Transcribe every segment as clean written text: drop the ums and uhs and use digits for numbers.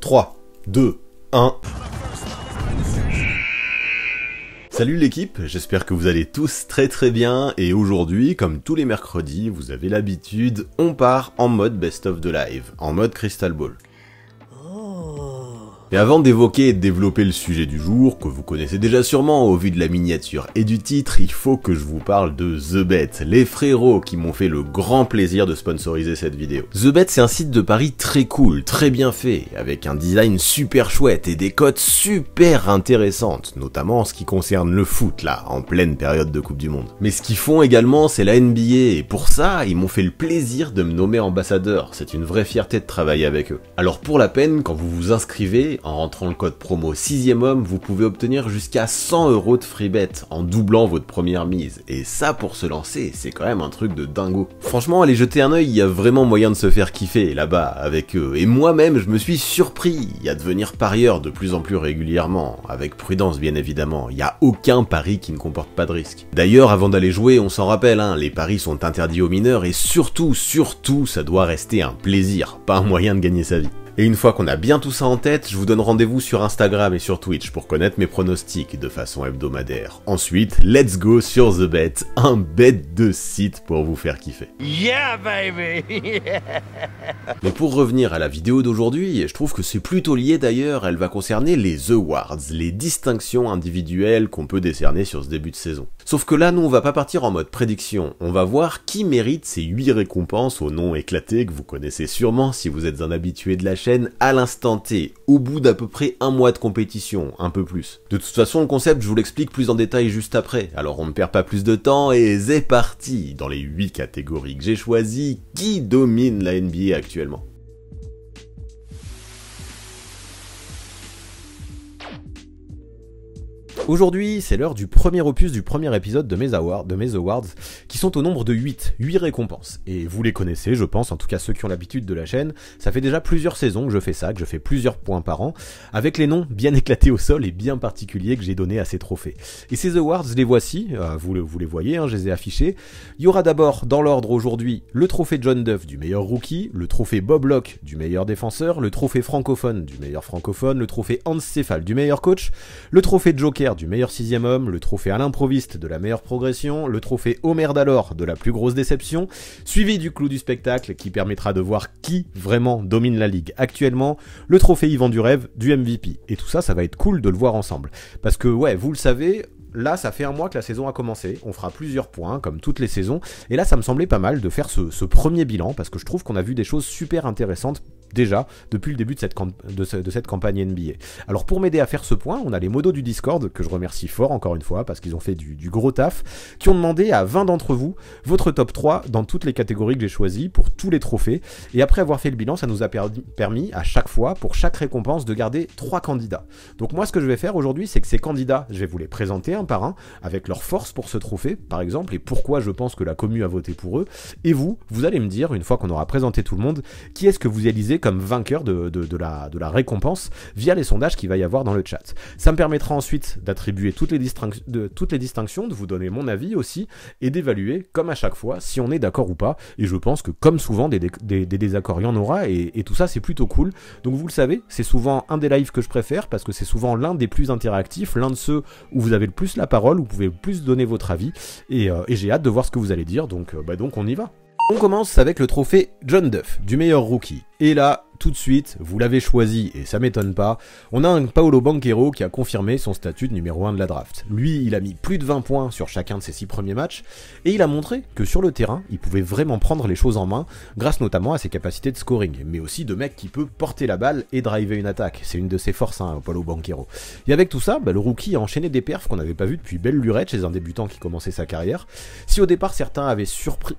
3, 2, 1... Salut l'équipe, j'espère que vous allez tous très bien, et aujourd'hui, comme tous les mercredis, vous avez l'habitude, on part en mode Best of the Live, en mode Crystal Ball. Et avant d'évoquer et de développer le sujet du jour, que vous connaissez déjà sûrement au vu de la miniature et du titre, il faut que je vous parle de TheBet, les frérots qui m'ont fait le grand plaisir de sponsoriser cette vidéo. TheBet, c'est un site de paris très cool, très bien fait, avec un design super chouette et des cotes super intéressantes, notamment en ce qui concerne le foot là, en pleine période de Coupe du Monde. Mais ce qu'ils font également, c'est la NBA, et pour ça, ils m'ont fait le plaisir de me nommer ambassadeur, c'est une vraie fierté de travailler avec eux. Alors pour la peine, quand vous vous inscrivez, en rentrant le code promo 6ème homme, vous pouvez obtenir jusqu'à 100 € de free bet en doublant votre première mise. Et ça, pour se lancer, c'est quand même un truc de dingo. Franchement, allez jeter un œil, il y a vraiment moyen de se faire kiffer là-bas avec eux. Et moi-même, je me suis surpris à devenir parieur de plus en plus régulièrement, avec prudence bien évidemment. Il n'y a aucun pari qui ne comporte pas de risque. D'ailleurs, avant d'aller jouer, on s'en rappelle, hein, les paris sont interdits aux mineurs et surtout, ça doit rester un plaisir, pas un moyen de gagner sa vie. Et une fois qu'on a bien tout ça en tête, je vous donne rendez-vous sur Instagram et sur Twitch pour connaître mes pronostics de façon hebdomadaire. Ensuite, let's go sur TheBet, un bête de site pour vous faire kiffer. Yeah baby. Mais pour revenir à la vidéo d'aujourd'hui, je trouve que c'est plutôt lié d'ailleurs, elle va concerner les awards, les distinctions individuelles qu'on peut décerner sur ce début de saison. Sauf que là, nous on va pas partir en mode prédiction, on va voir qui mérite ces 8 récompenses au nom éclaté que vous connaissez sûrement si vous êtes un habitué de la chaîne à l'instant T, au bout d'à peu près un mois de compétition, un peu plus. De toute façon, le concept, je vous l'explique plus en détail juste après, alors on ne perd pas plus de temps et c'est parti dans les 8 catégories que j'ai choisies, qui domine la NBA actuellement. Aujourd'hui, c'est l'heure du premier opus du premier épisode de mes awards, qui sont au nombre de 8 récompenses. Et vous les connaissez, je pense, en tout cas ceux qui ont l'habitude de la chaîne, ça fait déjà plusieurs saisons que je fais ça, que je fais plusieurs points par an, avec les noms bien éclatés au sol et bien particuliers que j'ai donnés à ces trophées. Et ces awards, les voici, vous les voyez, hein, je les ai affichés. Il y aura d'abord, dans l'ordre aujourd'hui, le trophée John Duff du meilleur rookie, le trophée Bob Locke du meilleur défenseur, le trophée francophone du meilleur francophone, le trophée Hans Céphale du meilleur coach, le trophée Joker du meilleur 6ème homme, le trophée Alain Proviste de la meilleure progression, le trophée Omer Dalor de la plus grosse déception, suivi du clou du spectacle qui permettra de voir qui vraiment domine la ligue actuellement, le trophée Yvan du Rêve du MVP. Et tout ça, ça va être cool de le voir ensemble. Parce que ouais, vous le savez, là, ça fait un mois que la saison a commencé, on fera plusieurs points, comme toutes les saisons, et là, ça me semblait pas mal de faire ce premier bilan, parce que je trouve qu'on a vu des choses super intéressantes, déjà, depuis le début de cette campagne NBA. Alors, pour m'aider à faire ce point, on a les modos du Discord, que je remercie fort, encore une fois, parce qu'ils ont fait du gros taf, qui ont demandé à 20 d'entre vous votre top 3 dans toutes les catégories que j'ai choisies, pour tous les trophées, et après avoir fait le bilan, ça nous a permis, à chaque fois, pour chaque récompense, de garder 3 candidats. Donc moi, ce que je vais faire aujourd'hui, c'est que ces candidats, je vais vous les présenter un par un, avec leur force pour ce trophée, par exemple, et pourquoi je pense que la commu a voté pour eux, et vous allez me dire, une fois qu'on aura présenté tout le monde, qui est-ce que vous élisez comme vainqueur de la récompense via les sondages qu'il va y avoir dans le chat. Ça me permettra ensuite d'attribuer toutes les distinctions, de vous donner mon avis aussi, et d'évaluer, comme à chaque fois, si on est d'accord ou pas, et je pense que comme souvent, des désaccords, il y en aura, et tout ça c'est plutôt cool. Donc vous le savez, c'est souvent un des lives que je préfère, parce que c'est souvent l'un des plus interactifs, l'un de ceux où vous avez le plus la parole, où vous pouvez plus donner votre avis, et j'ai hâte de voir ce que vous allez dire, donc on y va. On commence avec le trophée John Duff, du meilleur rookie. Et là, tout de suite, vous l'avez choisi, et ça m'étonne pas, on a un Paolo Banchero qui a confirmé son statut de numéro 1 de la draft. Lui, il a mis plus de 20 points sur chacun de ses 6 premiers matchs, et il a montré que sur le terrain, il pouvait vraiment prendre les choses en main, grâce notamment à ses capacités de scoring, mais aussi de mec qui peut porter la balle et driver une attaque. C'est une de ses forces, hein, Paolo Banchero. Et avec tout ça, le rookie a enchaîné des perfs qu'on n'avait pas vu depuis belle lurette chez un débutant qui commençait sa carrière. Si au départ certains avaient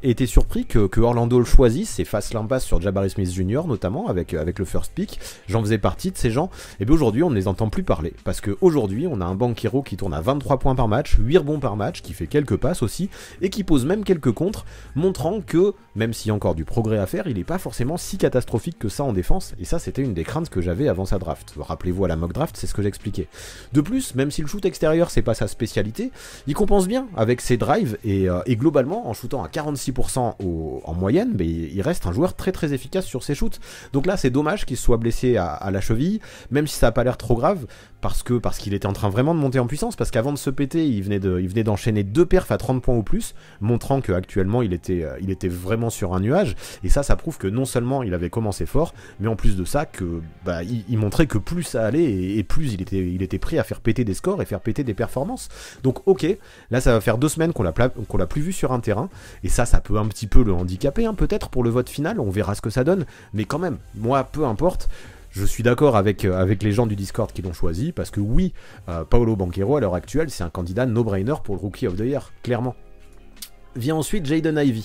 été surpris que Orlando le choisisse et fasse l'impasse sur Jabari Smith Jr. notamment, avec le first pick, j'en faisais partie de ces gens, et bien aujourd'hui on ne les entend plus parler, parce qu'aujourd'hui on a un Banchero qui tourne à 23 points par match, 8 rebonds par match, qui fait quelques passes aussi, et qui pose même quelques contres, montrant que, même s'il y a encore du progrès à faire, il n'est pas forcément si catastrophique que ça en défense, et ça c'était une des craintes que j'avais avant sa draft. Rappelez-vous à la mock draft, c'est ce que j'expliquais. De plus, même si le shoot extérieur c'est pas sa spécialité, il compense bien avec ses drives, et globalement, en shootant à 46% en moyenne, il reste un joueur très très efficace sur ses shoots. Donc là, c'est dommage qu'il soit blessé à la cheville, même si ça n'a pas l'air trop grave, parce qu'il était en train vraiment de monter en puissance, parce qu'avant de se péter, il venait d'enchaîner 2 perfs à 30 points ou plus, montrant qu'actuellement il était vraiment sur un nuage, et ça prouve que non seulement il avait commencé fort, mais en plus de ça, il montrait que plus ça allait, et plus il était prêt à faire péter des scores et faire péter des performances. Donc ok, là ça va faire 2 semaines qu'on l'a plus vu sur un terrain, et ça peut un petit peu le handicaper, hein, peut-être pour le vote final, on verra ce que ça donne, mais quand même, moi peu importe. Je suis d'accord avec les gens du Discord qui l'ont choisi, parce que oui, Paolo Banchero à l'heure actuelle, c'est un candidat no-brainer pour le Rookie of the Year, clairement. Vient ensuite Jaden Ivey.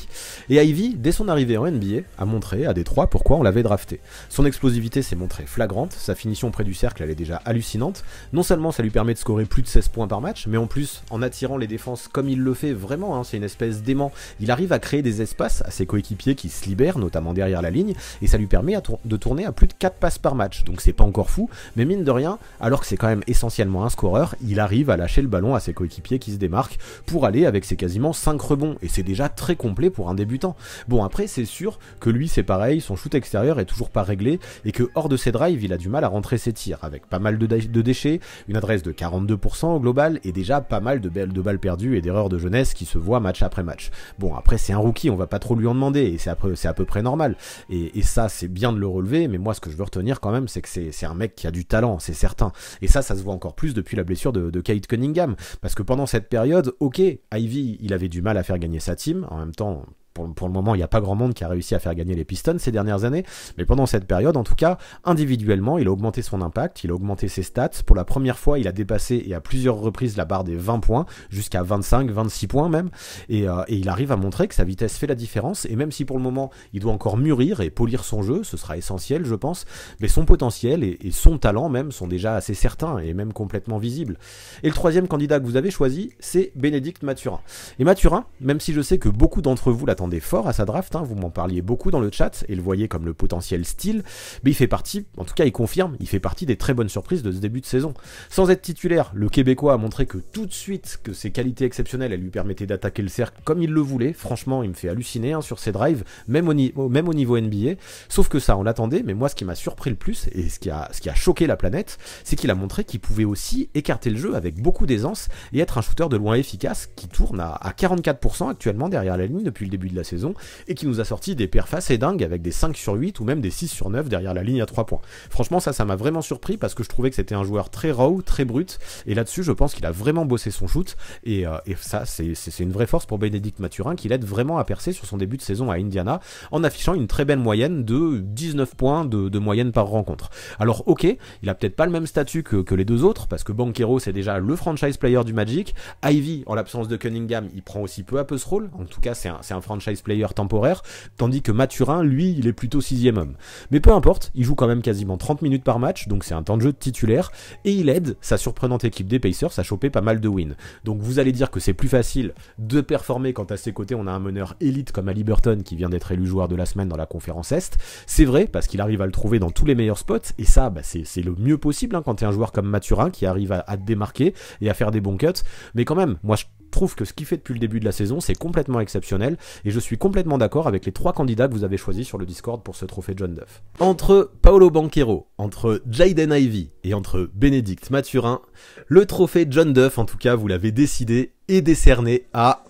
Et Ivey, dès son arrivée en NBA, a montré à Détroit pourquoi on l'avait drafté. Son explosivité s'est montrée flagrante, sa finition près du cercle elle est déjà hallucinante. Non seulement ça lui permet de scorer plus de 16 points par match, mais en plus, en attirant les défenses comme il le fait vraiment, hein, c'est une espèce d'aimant, il arrive à créer des espaces à ses coéquipiers qui se libèrent, notamment derrière la ligne, et ça lui permet de tourner à plus de 4 passes par match. Donc c'est pas encore fou, mais mine de rien, alors que c'est quand même essentiellement un scoreur, il arrive à lâcher le ballon à ses coéquipiers qui se démarquent pour aller avec ses quasiment 5 rebonds. Et c'est déjà très complet pour un débutant. Bon, après c'est sûr que lui c'est pareil, son shoot extérieur est toujours pas réglé, et que hors de ses drives il a du mal à rentrer ses tirs, avec pas mal de déchets, une adresse de 42% au global, et déjà pas mal de balles perdues et d'erreurs de jeunesse qui se voient match après match. Bon, après c'est un rookie, on va pas trop lui en demander, et c'est à peu près normal, et ça c'est bien de le relever, mais moi ce que je veux retenir quand même, c'est que c'est un mec qui a du talent, c'est certain, et ça se voit encore plus depuis la blessure de Cade Cunningham, parce que pendant cette période, ok, Ivey il avait du mal à faire gagner sa team. En même temps, pour le moment, il n'y a pas grand monde qui a réussi à faire gagner les Pistons ces dernières années, mais pendant cette période, en tout cas, individuellement, il a augmenté son impact, il a augmenté ses stats. Pour la première fois, il a dépassé, et à plusieurs reprises, la barre des 20 points, jusqu'à 25, 26 points même, et il arrive à montrer que sa vitesse fait la différence, et même si pour le moment, il doit encore mûrir et polir son jeu, ce sera essentiel, je pense, mais son potentiel et son talent même sont déjà assez certains, et même complètement visibles. Et le troisième candidat que vous avez choisi, c'est Bénédicte Mathurin. Et Mathurin, même si je sais que beaucoup d'entre vous l'attendent fort à sa draft, hein, vous m'en parliez beaucoup dans le chat et le voyez comme le potentiel style, mais il fait partie, en tout cas il confirme, il fait partie des très bonnes surprises de ce début de saison. Sans être titulaire, le Québécois a montré que tout de suite que ses qualités exceptionnelles elles lui permettaient d'attaquer le cercle comme il le voulait. Franchement il me fait halluciner hein, sur ses drives, même au niveau NBA, sauf que ça on l'attendait, mais moi ce qui m'a surpris le plus et ce qui a choqué la planète, c'est qu'il a montré qu'il pouvait aussi écarter le jeu avec beaucoup d'aisance et être un shooter de loin efficace qui tourne à 44% actuellement derrière la ligne depuis le début de la saison, et qui nous a sorti des perfs assez dingues avec des 5 sur 8 ou même des 6 sur 9 derrière la ligne à 3 points. Franchement ça m'a vraiment surpris parce que je trouvais que c'était un joueur très raw, très brut, et là-dessus je pense qu'il a vraiment bossé son shoot, et ça c'est une vraie force pour Bénédicte Mathurin qui l'aide vraiment à percer sur son début de saison à Indiana en affichant une très belle moyenne de 19 points de moyenne par rencontre. Alors ok, il a peut-être pas le même statut que les deux autres parce que Banchero c'est déjà le franchise player du Magic, Ivey en l'absence de Cunningham il prend aussi peu à peu ce rôle, en tout cas c'est un franchise player temporaire, tandis que Mathurin, lui, il est plutôt 6ème homme. Mais peu importe, il joue quand même quasiment 30 minutes par match, donc c'est un temps de jeu de titulaire, et il aide sa surprenante équipe des Pacers à choper pas mal de wins. Donc vous allez dire que c'est plus facile de performer quand à ses côtés on a un meneur élite comme Haliburton qui vient d'être élu joueur de la semaine dans la conférence Est. C'est vrai, parce qu'il arrive à le trouver dans tous les meilleurs spots, et ça, c'est le mieux possible hein, quand t'es un joueur comme Mathurin qui arrive à te démarquer et à faire des bons cuts, mais quand même, moi je trouve que ce qu'il fait depuis le début de la saison c'est complètement exceptionnel, et je suis complètement d'accord avec les 3 candidats que vous avez choisis sur le Discord pour ce trophée John Duff. Entre Paolo Banchero, entre Jaden Ivey et entre Bénédicte Mathurin, le trophée John Duff en tout cas vous l'avez décidé et décerné à...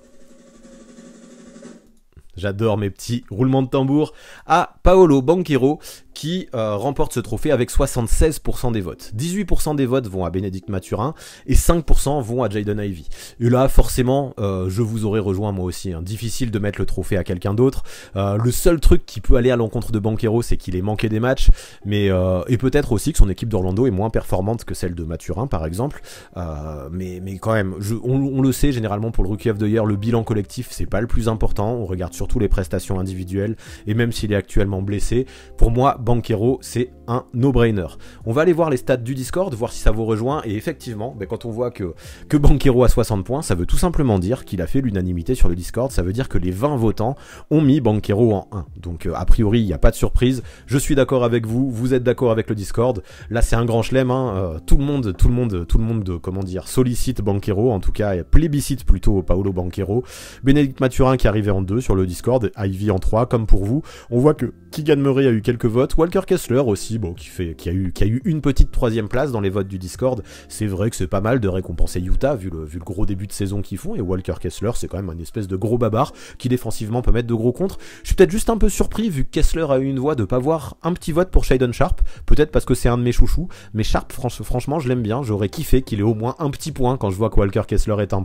J'adore mes petits roulements de tambour, à Paolo Banchero qui remporte ce trophée avec 76% des votes. 18% des votes vont à Bénédicte Mathurin et 5% vont à Jaden Ivey. Et là, forcément, je vous aurais rejoint moi aussi. Hein. Difficile de mettre le trophée à quelqu'un d'autre. Le seul truc qui peut aller à l'encontre de Banchero, c'est qu'il ait manqué des matchs, mais et peut-être aussi que son équipe d'Orlando est moins performante que celle de Mathurin, par exemple. Mais quand même, on le sait, généralement pour le Rookie of the Year, le bilan collectif, c'est pas le plus important. On regarde surtout les prestations individuelles, et même s'il est actuellement blessé, pour moi, Banchero, c'est un no-brainer. On va aller voir les stats du Discord, voir si ça vous rejoint, et effectivement, quand on voit que Banchero a 60 points, ça veut tout simplement dire qu'il a fait l'unanimité sur le Discord, ça veut dire que les 20 votants ont mis Banchero en 1. Donc a priori, il n'y a pas de surprise, je suis d'accord avec vous, vous êtes d'accord avec le Discord, là c'est un grand chelem, hein. Tout le monde, comment dire, sollicite Banchero, en tout cas plébiscite plutôt Paolo Banchero, Bénédicte Mathurin qui arrivait en 2 sur le Discord, Ivy en 3, comme pour vous, on voit que Keegan Murray a eu quelques votes, Walker Kessler aussi, bon, qui a eu une petite 3e place dans les votes du Discord, c'est vrai que c'est pas mal de récompenser Utah, vu le gros début de saison qu'ils font, et Walker Kessler c'est quand même un espèce de gros barbare, qui défensivement peut mettre de gros contres, je suis peut-être juste un peu surpris, vu que Kessler a eu une voix, de pas voir un petit vote pour Shaedon Sharpe, peut-être parce que c'est un de mes chouchous, mais Sharpe, franchement je l'aime bien, j'aurais kiffé qu'il ait au moins un petit point, quand je vois que Walker Kessler est à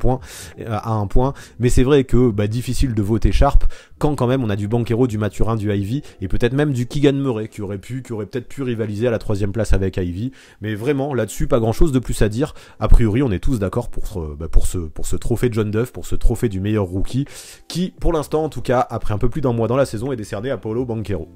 un point, mais c'est vrai que, difficile de voter Sharpe, quand même on a du Banchero, du Mathurin, du Ivy, et peut-être même du Keegan Murray, qui aurait peut-être pu rivaliser à la 3e place avec Ivy, mais vraiment là-dessus pas grand chose de plus à dire. A priori on est tous d'accord pour ce trophée de John Duff, pour ce trophée du meilleur rookie, qui pour l'instant en tout cas après un peu plus d'un mois dans la saison est décerné à Paolo Banchero.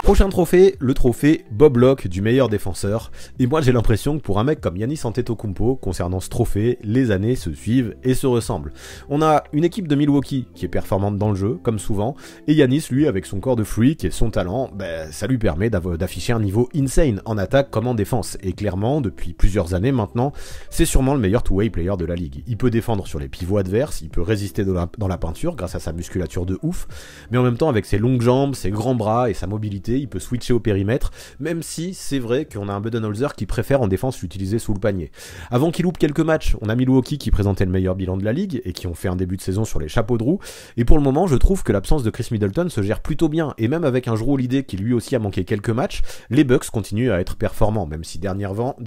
Prochain trophée, le trophée Bob Locke du meilleur défenseur, et moi j'ai l'impression que pour un mec comme Giannis Antetokounmpo, concernant ce trophée, les années se suivent et se ressemblent. On a une équipe de Milwaukee qui est performante dans le jeu, comme souvent, et Giannis lui avec son corps de freak et son talent, ça lui permet d'afficher un niveau insane en attaque comme en défense, et clairement depuis plusieurs années maintenant, c'est sûrement le meilleur two-way player de la ligue. Il peut défendre sur les pivots adverses, il peut résister dans la peinture grâce à sa musculature de ouf, mais en même temps avec ses longues jambes, ses grands bras et sa mobilité, il peut switcher au périmètre, même si c'est vrai qu'on a un Budenholzer qui préfère en défense l'utiliser sous le panier. Avant qu'il loupe quelques matchs, on a Milwaukee qui présentait le meilleur bilan de la ligue et qui ont fait un début de saison sur les chapeaux de roue, et pour le moment je trouve que l'absence de Chris Middleton se gère plutôt bien, et même avec un Jrue Holiday qui lui aussi a manqué quelques matchs, les Bucks continuent à être performants, même si dernièrement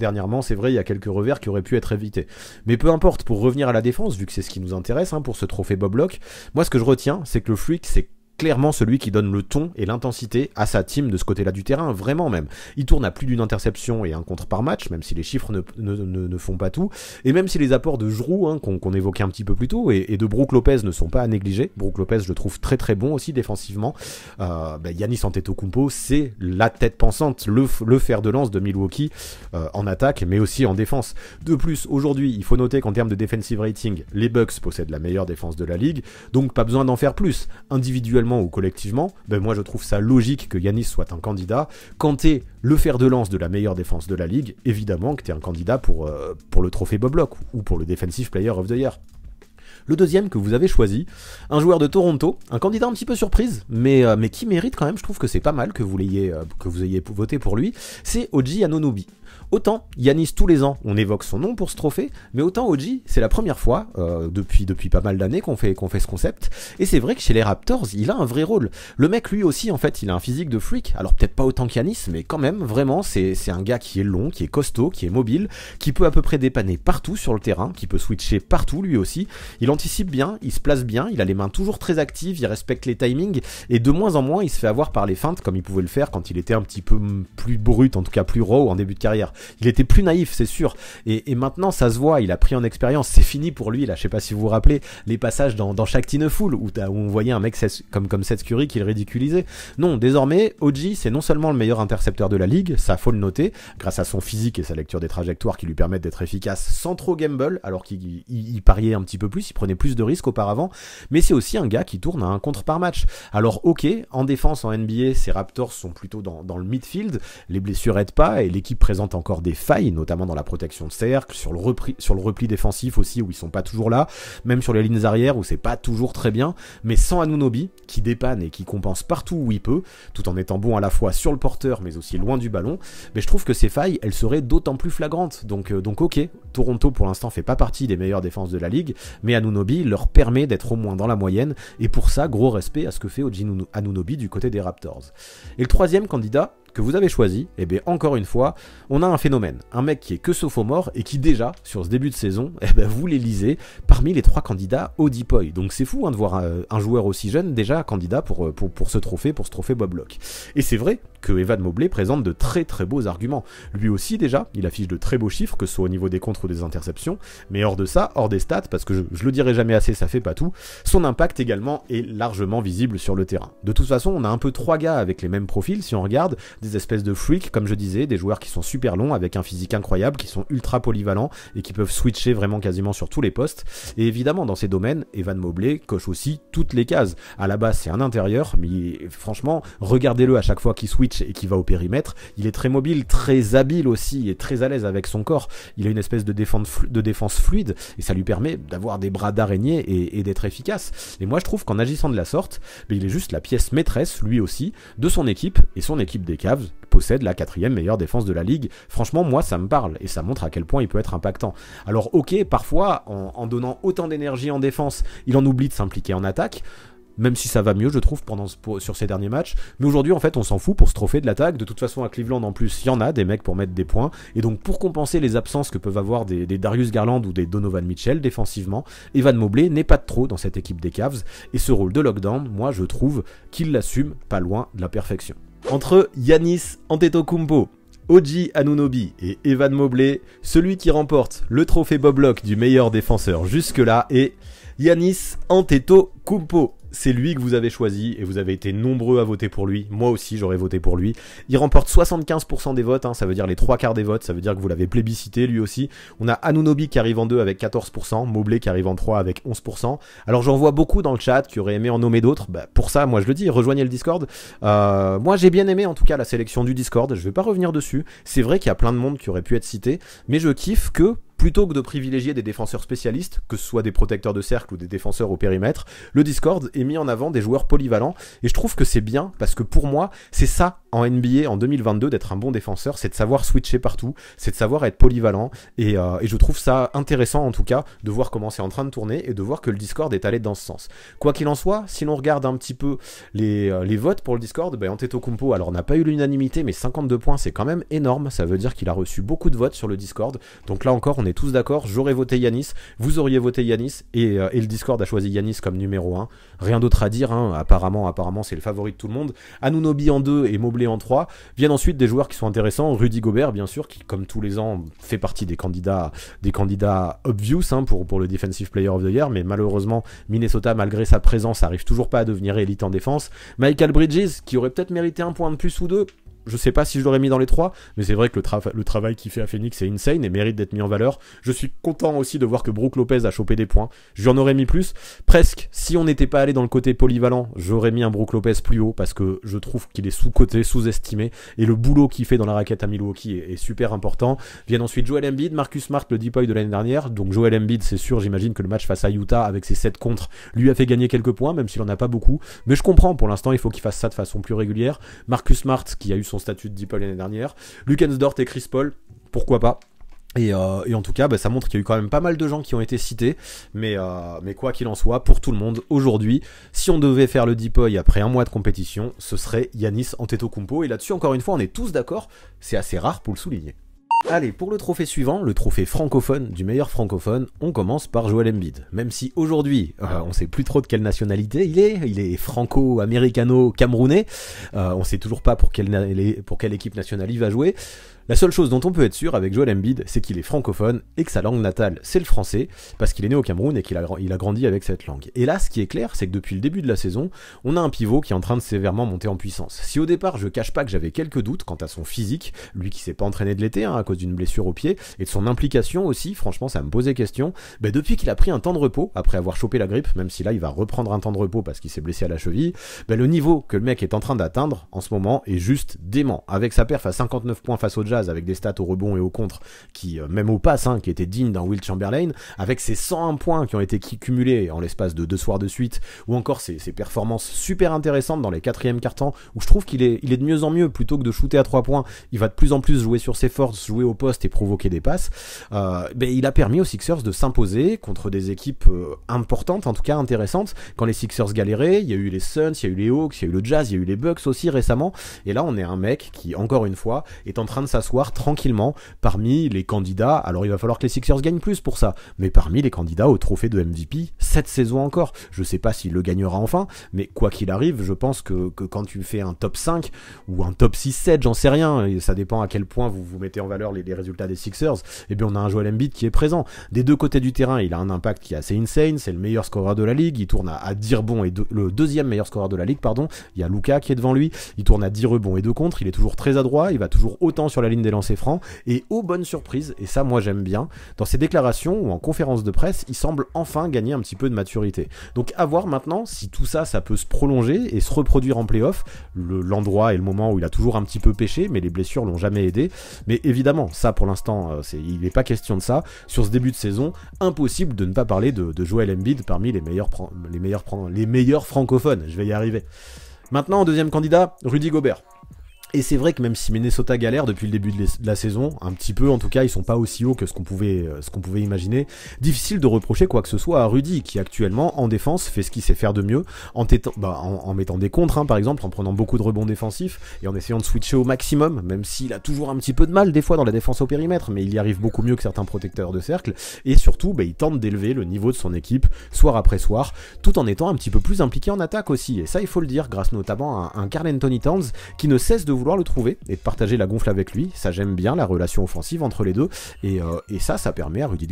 c'est vrai il y a quelques revers qui auraient pu être évités. Mais peu importe, pour revenir à la défense, vu que c'est ce qui nous intéresse pour ce trophée Bob Locke, moi ce que je retiens c'est que le Freak c'est clairement celui qui donne le ton et l'intensité à sa team de ce côté-là du terrain, vraiment même. Il tourne à plus d'une interception et un contre par match, même si les chiffres ne font pas tout, et même si les apports de Jrue, qu'on évoquait un petit peu plus tôt, et de Brook Lopez ne sont pas à négliger. Brook Lopez, je le trouve très très bon aussi défensivement. Giannis Antetokounmpo, c'est la tête pensante, le fer de lance de Milwaukee en attaque, mais aussi en défense. De plus, aujourd'hui, il faut noter qu'en termes de defensive rating, les Bucks possèdent la meilleure défense de la ligue, donc pas besoin d'en faire plus. Individuellement ou collectivement, moi je trouve ça logique que Giannis soit un candidat. Quand t'es le fer de lance de la meilleure défense de la ligue, évidemment que t'es un candidat pour le trophée Bob Locke ou pour le Defensive Player of the Year. Le deuxième que vous avez choisi, un joueur de Toronto, un candidat un petit peu surprise, mais qui mérite quand même, je trouve que c'est pas mal que vous ayez voté pour lui, c'est OG Anunoby. Autant Giannis tous les ans on évoque son nom pour ce trophée, mais autant OG c'est la première fois depuis pas mal d'années qu'on fait ce concept, et c'est vrai que chez les Raptors il a un vrai rôle. Le mec lui aussi en fait il a un physique de freak, alors peut-être pas autant qu'Giannis, mais quand même vraiment c'est un gars qui est long, qui est costaud, qui est mobile, qui peut à peu près dépanner partout sur le terrain, qui peut switcher partout lui aussi, il anticipe bien, il se place bien, il a les mains toujours très actives, il respecte les timings, et de moins en moins il se fait avoir par les feintes comme il pouvait le faire quand il était un petit peu plus brut, en tout cas plus raw en début de carrière. Il était plus naïf, c'est sûr, et maintenant ça se voit, il a pris en expérience, c'est fini pour lui là, je sais pas si vous vous rappelez les passages dans Shaqtin' a Fool où on voyait un mec comme Seth Curry qui le ridiculisait. Non, désormais OG c'est non seulement le meilleur intercepteur de la ligue, ça faut le noter, grâce à son physique et sa lecture des trajectoires qui lui permettent d'être efficace sans trop gamble, alors qu'il pariait un petit peu plus, il prenait plus de risques auparavant, mais c'est aussi un gars qui tourne à un contre par match. Alors ok, en défense en NBA, ces Raptors sont plutôt dans le midfield, les blessures aident pas et l'équipe présente encore des failles, notamment dans la protection de cercle, sur le repli défensif aussi où ils sont pas toujours là, même sur les lignes arrière où c'est pas toujours très bien, mais sans Anunoby qui dépanne et qui compense partout où il peut, tout en étant bon à la fois sur le porteur mais aussi loin du ballon, mais je trouve que ces failles elles seraient d'autant plus flagrantes, donc ok, Toronto pour l'instant fait pas partie des meilleures défenses de la ligue, mais Anunoby leur permet d'être au moins dans la moyenne, et pour ça gros respect à ce que fait OG Anunoby du côté des Raptors. Et le troisième candidat que vous avez choisi, et bien encore une fois, on a un phénomène, un mec qui est que sophomore et qui déjà, sur ce début de saison, vous l'élisez parmi les 3 candidats au Deepoy. Donc c'est fou de voir un joueur aussi jeune déjà candidat pour ce trophée Bob Locke. Et c'est vrai que Evan Mobley présente de très très beaux arguments. Lui aussi déjà, il affiche de très beaux chiffres, que ce soit au niveau des contres ou des interceptions, mais hors de ça, hors des stats, parce que je le dirai jamais assez, ça fait pas tout, son impact également est largement visible sur le terrain. De toute façon, on a un peu 3 gars avec les mêmes profils si on regarde, des espèces de freaks, comme je disais, des joueurs qui sont super longs, avec un physique incroyable, qui sont ultra polyvalents et qui peuvent switcher vraiment quasiment sur tous les postes. Et évidemment, dans ces domaines, Evan Mobley coche aussi toutes les cases. À la base, c'est un intérieur, mais franchement, regardez-le à chaque fois qu'il switch et qu'il va au périmètre. Il est très mobile, très habile aussi et très à l'aise avec son corps. Il a une espèce de défense fluide et ça lui permet d'avoir des bras d'araignée et d'être efficace. Et moi, je trouve qu'en agissant de la sorte, il est juste la pièce maîtresse, lui aussi, de son équipe, et son équipe des Cavs possède la 4e meilleure défense de la ligue. Franchement, moi, ça me parle et ça montre à quel point il peut être impactant. Alors, ok, parfois, en donnant autant d'énergie en défense, il en oublie de s'impliquer en attaque. Même si ça va mieux, je trouve, sur ces derniers matchs. Mais aujourd'hui, en fait, on s'en fout pour se trophée de l'attaque. De toute façon, à Cleveland, en plus, il y en a des mecs pour mettre des points. Et donc, pour compenser les absences que peuvent avoir des Darius Garland ou des Donovan Mitchell défensivement, Evan Mobley n'est pas de trop dans cette équipe des Cavs. Et ce rôle de lockdown, moi, je trouve qu'il l'assume pas loin de la perfection. Entre Giannis Antetokounmpo, OG Anunoby et Evan Mobley, celui qui remporte le trophée Bob Locke du meilleur défenseur jusque-là est Giannis Antetokounmpo. C'est lui que vous avez choisi et vous avez été nombreux à voter pour lui. Moi aussi, j'aurais voté pour lui. Il remporte 75% des votes, ça veut dire les 3/4 des votes, ça veut dire que vous l'avez plébiscité lui aussi. On a Anunoby qui arrive en 2 avec 14%, Mobley qui arrive en 3 avec 11%. Alors j'en vois beaucoup dans le chat qui auraient aimé en nommer d'autres. Pour ça, moi je le dis, rejoignez le Discord. Moi j'ai bien aimé en tout cas la sélection du Discord, je vais pas revenir dessus. C'est vrai qu'il y a plein de monde qui aurait pu être cité, mais je kiffe que plutôt que de privilégier des défenseurs spécialistes, que ce soit des protecteurs de cercle ou des défenseurs au périmètre, le Discord est mis en avant des joueurs polyvalents, et je trouve que c'est bien, parce que pour moi, c'est ça en NBA en 2022 d'être un bon défenseur, c'est de savoir switcher partout, c'est de savoir être polyvalent, et je trouve ça intéressant en tout cas, de voir comment c'est en train de tourner, et de voir que le Discord est allé dans ce sens. Quoi qu'il en soit, si l'on regarde un petit peu les votes pour le Discord, Antetokounmpo, alors on n'a pas eu l'unanimité, mais 52 points c'est quand même énorme, ça veut dire qu'il a reçu beaucoup de votes sur le Discord, donc là encore on est tous d'accord, j'aurais voté Giannis, vous auriez voté Giannis, et le Discord a choisi Giannis comme numéro 1, rien d'autre à dire, apparemment c'est le favori de tout le monde. Anunoby en 2 et Mobley en 3, viennent ensuite des joueurs qui sont intéressants, Rudy Gobert bien sûr, qui comme tous les ans fait partie des candidats obvious pour le Defensive Player of the Year, mais malheureusement Minnesota malgré sa présence arrive toujours pas à devenir élite en défense. Michael Bridges qui aurait peut-être mérité un point de plus ou deux, je sais pas si je l'aurais mis dans les 3, mais c'est vrai que le travail qu'il fait à Phoenix est insane et mérite d'être mis en valeur. Je suis content aussi de voir que Brook Lopez a chopé des points. J'en aurais mis plus. Presque, si on n'était pas allé dans le côté polyvalent, j'aurais mis un Brook Lopez plus haut parce que je trouve qu'il est sous-coté, sous-estimé. Et le boulot qu'il fait dans la raquette à Milwaukee est super important. Viennent ensuite Joel Embiid, Marcus Smart, le deep boy de l'année dernière. Donc Joel Embiid, c'est sûr, j'imagine que le match face à Utah avec ses 7 contre lui a fait gagner quelques points, même s'il en a pas beaucoup. Mais je comprends, pour l'instant, il faut qu'il fasse ça de façon plus régulière. Marcus Smart, qui a eu son statut de deep boy l'année dernière, Lucas Dort et Chris Paul, pourquoi pas. Et en tout cas, ça montre qu'il y a eu quand même pas mal de gens qui ont été cités, mais quoi qu'il en soit, pour tout le monde, aujourd'hui, si on devait faire le deep boy après un mois de compétition, ce serait Giannis Antetokounmpo, et là-dessus, encore une fois, on est tous d'accord, c'est assez rare pour le souligner. Allez, pour le trophée suivant, le trophée francophone du meilleur francophone, on commence par Joel Embiid. Même si aujourd'hui, on sait plus trop de quelle nationalité il est franco-américano-camerounais, on sait toujours pas pour quelle équipe nationale il va jouer. La seule chose dont on peut être sûr avec Joel Embiid, c'est qu'il est francophone et que sa langue natale, c'est le français, parce qu'il est né au Cameroun et qu'il a grandi avec cette langue. Et là, ce qui est clair, c'est que depuis le début de la saison, on a un pivot qui est en train de sévèrement monter en puissance. Si au départ, je cache pas que j'avais quelques doutes quant à son physique, lui qui s'est pas entraîné de l'été à cause d'une blessure au pied, et de son implication aussi, franchement, ça me posait question, depuis qu'il a pris un temps de repos, après avoir chopé la grippe, même si là, il va reprendre un temps de repos parce qu'il s'est blessé à la cheville, le niveau que le mec est en train d'atteindre en ce moment est juste dément. Avec sa perf à 59 points face au Jazz, avec des stats au rebond et au contre qui, même au pass, qui étaient dignes d'un Wilt Chamberlain, avec ses 101 points qui ont été cumulés en l'espace de 2 soirs de suite, ou encore ses performances super intéressantes dans les 4e quart-temps, où je trouve qu'il est de mieux en mieux, plutôt que de shooter à 3 points, il va de plus en plus jouer sur ses forces, jouer au poste et provoquer des passes. Il a permis aux Sixers de s'imposer contre des équipes importantes, en tout cas intéressantes, quand les Sixers galéraient. Il y a eu les Suns, il y a eu les Hawks, il y a eu le Jazz, il y a eu les Bucks aussi récemment, et là on est un mec qui, encore une fois, est en train de s'asseoir s'asseoir tranquillement parmi les candidats. Alors il va falloir que les Sixers gagnent plus pour ça, mais parmi les candidats au trophée de MVP cette saison encore. Je sais pas s'il le gagnera enfin, mais quoi qu'il arrive, je pense que quand tu fais un top 5 ou un top 6-7, j'en sais rien, et ça dépend à quel point vous mettez en valeur les résultats des Sixers, et bien on a un Joel Embiid qui est présent. Des deux côtés du terrain, il a un impact qui est assez insane, c'est le meilleur scoreur de la ligue, il tourne à 10 rebonds et le deuxième meilleur scoreur de la ligue, pardon, il y a Luka qui est devant lui, il tourne à 10 rebonds et 2 contres, il est toujours très adroit, il va toujours autant sur la ligne des lancers francs, et aux bonnes surprises, et ça moi j'aime bien, dans ses déclarations ou en conférence de presse, il semble enfin gagner un petit peu de maturité. Donc à voir maintenant si tout ça peut se prolonger et se reproduire en play-off, l'endroit et le moment où il a toujours un petit peu pêché, mais les blessures l'ont jamais aidé. Mais évidemment, ça pour l'instant, il n'est pas question de ça. Sur ce début de saison, impossible de ne pas parler de Joel Embiid parmi les meilleurs francophones. Je vais y arriver. Maintenant, en deuxième candidat, Rudy Gobert. Et c'est vrai que même si Minnesota galère depuis le début de la saison, un petit peu en tout cas, ils sont pas aussi hauts que ce qu'on pouvait imaginer, difficile de reprocher quoi que ce soit à Rudy, qui actuellement en défense fait ce qu'il sait faire de mieux, en mettant des contres, par exemple, en prenant beaucoup de rebonds défensifs et en essayant de switcher au maximum, même s'il a toujours un petit peu de mal des fois dans la défense au périmètre, mais il y arrive beaucoup mieux que certains protecteurs de cercle, et surtout il tente d'élever le niveau de son équipe soir après soir, tout en étant un petit peu plus impliqué en attaque aussi, et ça il faut le dire, grâce notamment à un Karl Anthony Towns qui ne cesse de vouloir le trouver et de partager la gonfle avec lui. Ça, j'aime bien la relation offensive entre les deux, et ça permet à Rudy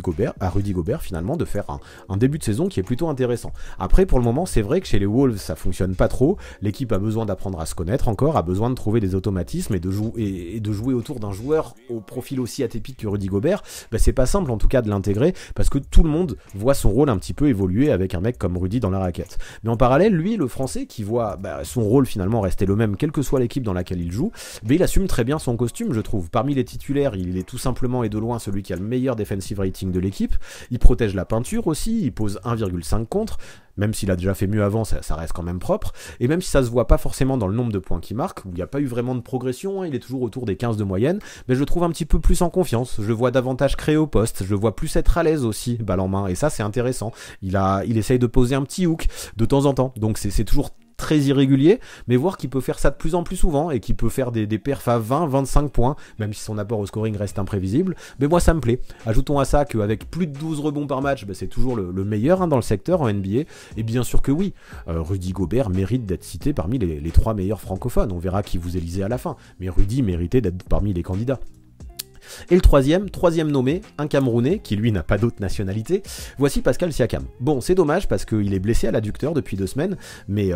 Gobert finalement de faire un début de saison qui est plutôt intéressant. Après, pour le moment, c'est vrai que chez les Wolves ça fonctionne pas trop, l'équipe a besoin d'apprendre à se connaître encore, a besoin de trouver des automatismes et de jouer autour d'un joueur au profil aussi atypique que Rudy Gobert. C'est pas simple en tout cas de l'intégrer, parce que tout le monde voit son rôle un petit peu évoluer avec un mec comme Rudy dans la raquette. Mais en parallèle, lui, le français, qui voit son rôle finalement rester le même quelle que soit l'équipe dans laquelle il joue, il assume très bien son costume, je trouve. Parmi les titulaires, il est tout simplement et de loin celui qui a le meilleur defensive rating de l'équipe. Il protège la peinture aussi, il pose 1,5 contre, même s'il a déjà fait mieux avant, ça reste quand même propre, et même si ça se voit pas forcément dans le nombre de points qu'il marque, où il n'y a pas eu vraiment de progression, il est toujours autour des 15 de moyenne, mais je le trouve un petit peu plus en confiance, je le vois davantage créer au poste, je le vois plus être à l'aise aussi, balle en main, et ça c'est intéressant. Il essaye de poser un petit hook de temps en temps, donc c'est toujours très irrégulier, mais voir qu'il peut faire ça de plus en plus souvent et qu'il peut faire des perfs à 20-25 points, même si son apport au scoring reste imprévisible, mais moi ça me plaît. Ajoutons à ça qu'avec plus de 12 rebonds par match, c'est toujours le meilleur dans le secteur en NBA, et bien sûr que oui, Rudy Gobert mérite d'être cité parmi les 3 meilleurs francophones, on verra qui vous élisez à la fin, mais Rudy méritait d'être parmi les candidats. Et le troisième nommé, un Camerounais, qui lui n'a pas d'autre nationalité, voici Pascal Siakam. Bon, c'est dommage parce qu'il est blessé à l'adducteur depuis 2 semaines, mais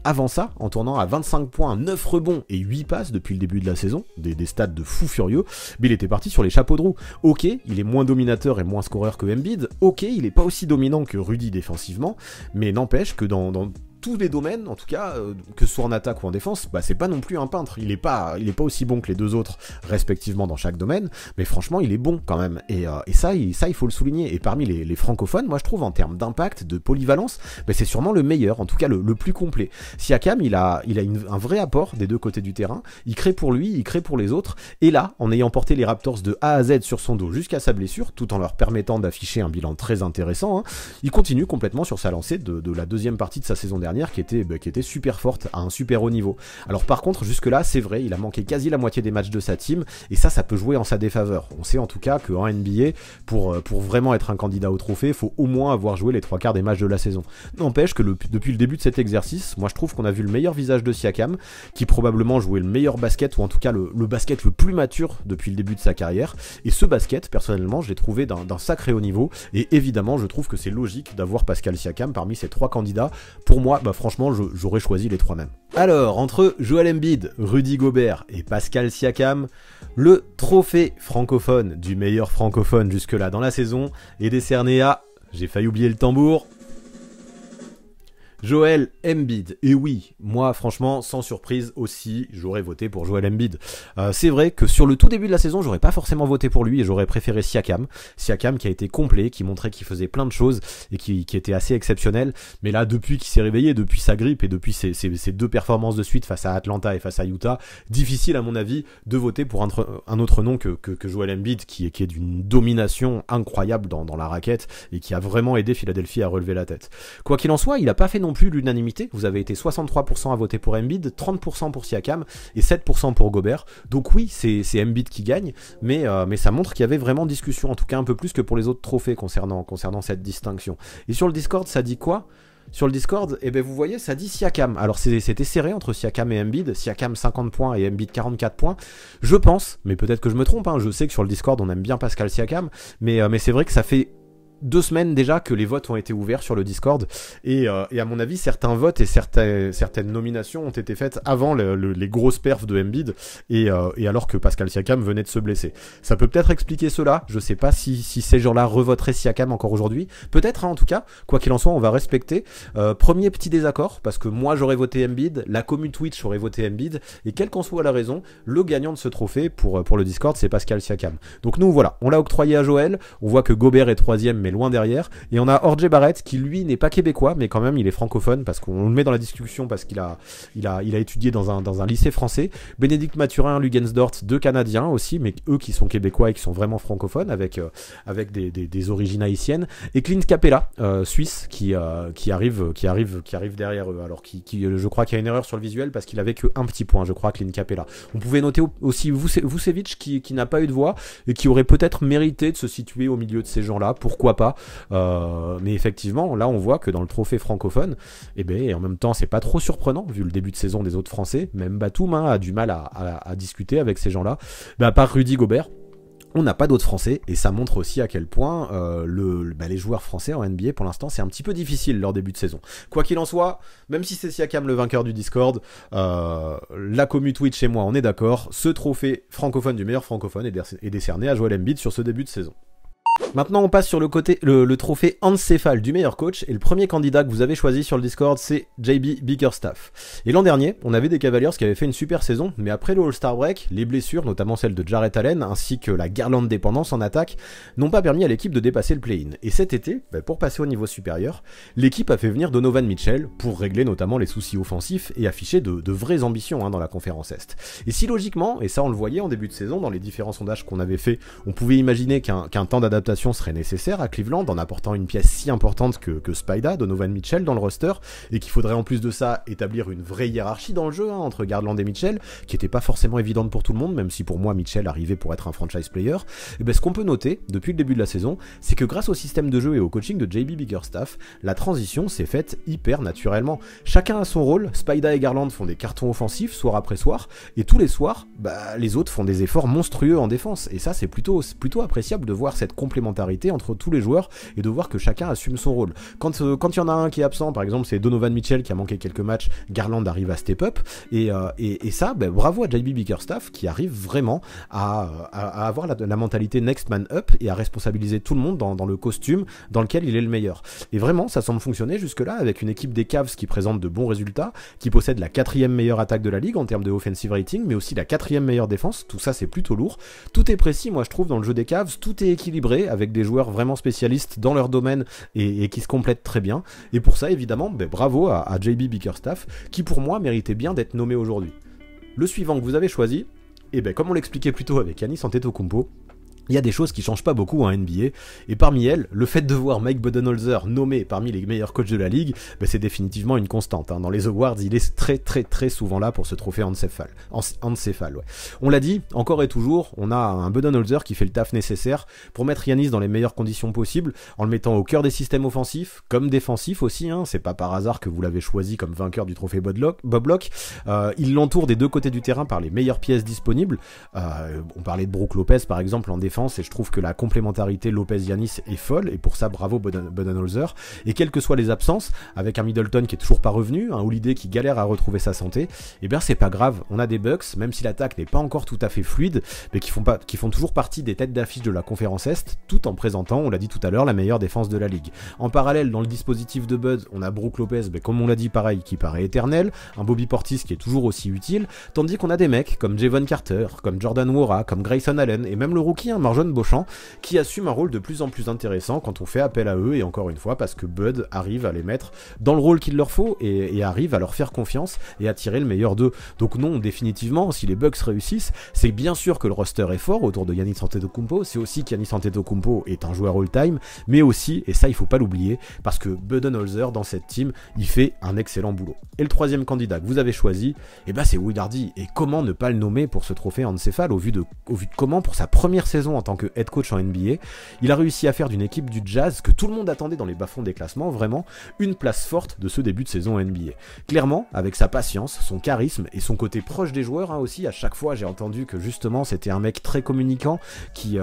avant ça, en tournant à 25 points, 9 rebonds et 8 passes depuis le début de la saison, des stats de fou furieux, mais il était parti sur les chapeaux de roue. Ok, il est moins dominateur et moins scoreur que Embiid, ok, il est pas aussi dominant que Rudy défensivement, mais n'empêche que dans tous les domaines, en tout cas, que ce soit en attaque ou en défense, c'est pas non plus un peintre. Il est pas aussi bon que les deux autres, respectivement, dans chaque domaine, mais franchement, il est bon quand même. Et ça, il faut le souligner. Et parmi les francophones, moi je trouve en termes d'impact, de polyvalence, c'est sûrement le meilleur, en tout cas le plus complet. Siakam, il a un vrai apport des deux côtés du terrain. Il crée pour lui, il crée pour les autres. Et là, en ayant porté les Raptors de A à Z sur son dos jusqu'à sa blessure, tout en leur permettant d'afficher un bilan très intéressant, il continue complètement sur sa lancée de la deuxième partie de sa saison dernière, qui était super forte, à un super haut niveau. Alors par contre, jusque là, c'est vrai, il a manqué quasi la moitié des matchs de sa team, et ça peut jouer en sa défaveur. On sait en tout cas qu'en NBA, pour vraiment être un candidat au trophée, il faut au moins avoir joué les 3/4 des matchs de la saison. N'empêche que depuis le début de cet exercice, moi je trouve qu'on a vu le meilleur visage de Siakam, qui probablement jouait le meilleur basket, ou en tout cas le basket le plus mature depuis le début de sa carrière, et ce basket, personnellement, je l'ai trouvé d'un sacré haut niveau, et évidemment, je trouve que c'est logique d'avoir Pascal Siakam parmi ces 3 candidats. Pour moi, franchement, j'aurais choisi les 3 mêmes. Alors, entre Joel Embiid, Rudy Gobert et Pascal Siakam, le trophée francophone du meilleur francophone jusque-là dans la saison est décerné à... J'ai failli oublier le tambour... Joel Embiid. Et oui, moi franchement, sans surprise aussi, j'aurais voté pour Joel Embiid. C'est vrai que sur le tout début de la saison, j'aurais pas forcément voté pour lui et j'aurais préféré Siakam. Siakam qui a été complet, qui montrait qu'il faisait plein de choses et qui était assez exceptionnel. Mais là, depuis qu'il s'est réveillé, depuis sa grippe et depuis ses 2 performances de suite face à Atlanta et face à Utah, difficile à mon avis de voter pour un autre nom que Joel Embiid, qui est d'une domination incroyable dans la raquette et qui a vraiment aidé Philadelphie à relever la tête. Quoi qu'il en soit, il a pas fait non plus l'unanimité. Vous avez été 63% à voter pour Embiid, 30% pour Siakam et 7% pour Gobert. Donc oui, c'est Embiid qui gagne, mais ça montre qu'il y avait vraiment discussion, en tout cas un peu plus que pour les autres trophées concernant cette distinction. Et sur le Discord, ça dit quoi ? Sur le Discord, eh ben vous voyez, ça dit Siakam. Alors c'était serré entre Siakam et Embiid. Siakam 50 points et Embiid 44 points. Je pense, mais peut-être que je me trompe, hein, je sais que sur le Discord on aime bien Pascal Siakam, mais c'est vrai que ça fait 2 semaines déjà que les votes ont été ouverts sur le Discord et à mon avis certains votes et certaines nominations ont été faites avant les grosses perfs de Embiid et alors que Pascal Siakam venait de se blesser. Ça peut peut-être expliquer cela, je sais pas si ces gens-là revoteraient Siakam encore aujourd'hui, peut-être hein, en tout cas, quoi qu'il en soit on va respecter. Premier petit désaccord, parce que moi j'aurais voté Embiid, la commu Twitch aurait voté Embiid, et quelle qu'en soit la raison, le gagnant de ce trophée pour le Discord c'est Pascal Siakam. Donc nous voilà, on l'a octroyé à Joël, on voit que Gobert est 3ème mais loin derrière, et on a RJ Barrett qui lui n'est pas québécois mais quand même il est francophone parce qu'on le met dans la discussion parce qu'il a étudié dans un lycée français. Bénédicte Mathurin, Lugensdort, 2 Canadiens aussi mais eux qui sont québécois et qui sont vraiment francophones avec des origines haïtiennes, et Clint Capella suisse qui arrive derrière eux, alors qui je crois qu'il y a une erreur sur le visuel parce qu'il avait que un petit point je crois, Clint Capella. On pouvait noter aussi Vucevic qui n'a pas eu de voix et qui aurait peut-être mérité de se situer au milieu de ces gens là, pourquoi pas. Mais effectivement là on voit que dans le trophée francophone et en même temps c'est pas trop surprenant vu le début de saison des autres français, même Batum a du mal à discuter avec ces gens là, à part Rudy Gobert on n'a pas d'autres français, et ça montre aussi à quel point les joueurs français en NBA pour l'instant c'est un petit peu difficile leur début de saison. Quoi qu'il en soit, même si c'est Siakam le vainqueur du Discord, la commu Twitch et moi on est d'accord, ce trophée francophone du meilleur francophone est décerné à Joel Embiid sur ce début de saison. Maintenant on passe sur le trophée Encéphale du meilleur coach, et le premier candidat que vous avez choisi sur le Discord c'est JB Bickerstaff. Et l'an dernier on avait des Cavaliers qui avaient fait une super saison, mais après le All-Star Break, les blessures, notamment celle de Jarrett Allen ainsi que la Garland dépendance en attaque, n'ont pas permis à l'équipe de dépasser le play-in. Et cet été, pour passer au niveau supérieur, l'équipe a fait venir Donovan Mitchell pour régler notamment les soucis offensifs et afficher de vraies ambitions dans la conférence Est. Et si logiquement, et ça on le voyait en début de saison dans les différents sondages qu'on avait fait, on pouvait imaginer qu'un temps d'adaptation serait nécessaire à Cleveland en apportant une pièce si importante que Spida, Donovan Mitchell dans le roster, et qu'il faudrait en plus de ça établir une vraie hiérarchie dans le jeu entre Garland et Mitchell, qui était pas forcément évidente pour tout le monde, même si pour moi Mitchell arrivait pour être un franchise player. Et ce qu'on peut noter depuis le début de la saison, c'est que grâce au système de jeu et au coaching de JB Bickerstaff, la transition s'est faite hyper naturellement. Chacun a son rôle, Spida et Garland font des cartons offensifs soir après soir, et tous les soirs, les autres font des efforts monstrueux en défense, et ça c'est plutôt appréciable de voir cette complémentarité entre tous les joueurs et de voir que chacun assume son rôle. Quand il y en a un qui est absent, par exemple c'est Donovan Mitchell qui a manqué quelques matchs, Garland arrive à step up, et ça, bravo à JB Bickerstaff qui arrive vraiment à avoir la mentalité next man up et à responsabiliser tout le monde dans le costume dans lequel il est le meilleur. Et vraiment ça semble fonctionner jusque là avec une équipe des Cavs qui présente de bons résultats, qui possède la 4ème meilleure attaque de la ligue en termes de offensive rating, mais aussi la 4ème meilleure défense. Tout ça c'est plutôt lourd, tout est précis moi je trouve dans le jeu des Cavs, tout est équilibré avec des joueurs vraiment spécialistes dans leur domaine et qui se complètent très bien, et pour ça évidemment bravo à JB Bickerstaff qui pour moi méritait bien d'être nommé aujourd'hui. Le suivant que vous avez choisi, comme on l'expliquait plus tôt avec Giannis Antetokounmpo, il y a des choses qui changent pas beaucoup en NBA, et parmi elles, le fait de voir Mike Budenholzer nommé parmi les meilleurs coachs de la ligue, c'est définitivement une constante. Dans les awards, il est très très très souvent là pour ce trophée Encéphale. On l'a dit, encore et toujours, on a un Budenholzer qui fait le taf nécessaire pour mettre Giannis dans les meilleures conditions possibles, en le mettant au cœur des systèmes offensifs, comme défensifs aussi, c'est pas par hasard que vous l'avez choisi comme vainqueur du trophée Bob Locke. Il l'entoure des deux côtés du terrain par les meilleures pièces disponibles. On parlait de Brook Lopez par exemple en défense, et je trouve que la complémentarité Lopez-Giannis est folle, et pour ça bravo Budenholzer. Et quelles que soient les absences, avec un Middleton qui est toujours pas revenu, un Holiday qui galère à retrouver sa santé, c'est pas grave, on a des Bucks, même si l'attaque n'est pas encore tout à fait fluide, mais qui font toujours partie des têtes d'affiche de la conférence Est, tout en présentant, on l'a dit tout à l'heure, la meilleure défense de la ligue. En parallèle, dans le dispositif de Bud, on a Brook Lopez, comme on l'a dit pareil, qui paraît éternel, un Bobby Portis qui est toujours aussi utile, tandis qu'on a des mecs comme Javon Carter, comme Jordan Nwora, comme Grayson Allen, et même le rookie, Marjon Beauchamp, qui assume un rôle de plus en plus intéressant quand on fait appel à eux, et encore une fois, parce que Bud arrive à les mettre dans le rôle qu'il leur faut, et arrive à leur faire confiance, et à tirer le meilleur d'eux. Donc non, définitivement, si les Bucks réussissent, c'est bien sûr que le roster est fort autour de Giannis Antetokounmpo, c'est aussi qu'Giannis Antetokounmpo est un joueur all-time, mais aussi, et ça il faut pas l'oublier, parce que Budenholzer dans cette team, il fait un excellent boulot. Et le troisième candidat que vous avez choisi, eh ben c'est Will Hardy, et comment ne pas le nommer pour ce trophée encéphale au vu de comment pour sa première saison en tant que head coach en NBA, il a réussi à faire d'une équipe du Jazz que tout le monde attendait dans les bas-fonds des classements, vraiment une place forte de ce début de saison NBA. Clairement, avec sa patience, son charisme et son côté proche des joueurs aussi, à chaque fois j'ai entendu que justement c'était un mec très communicant qui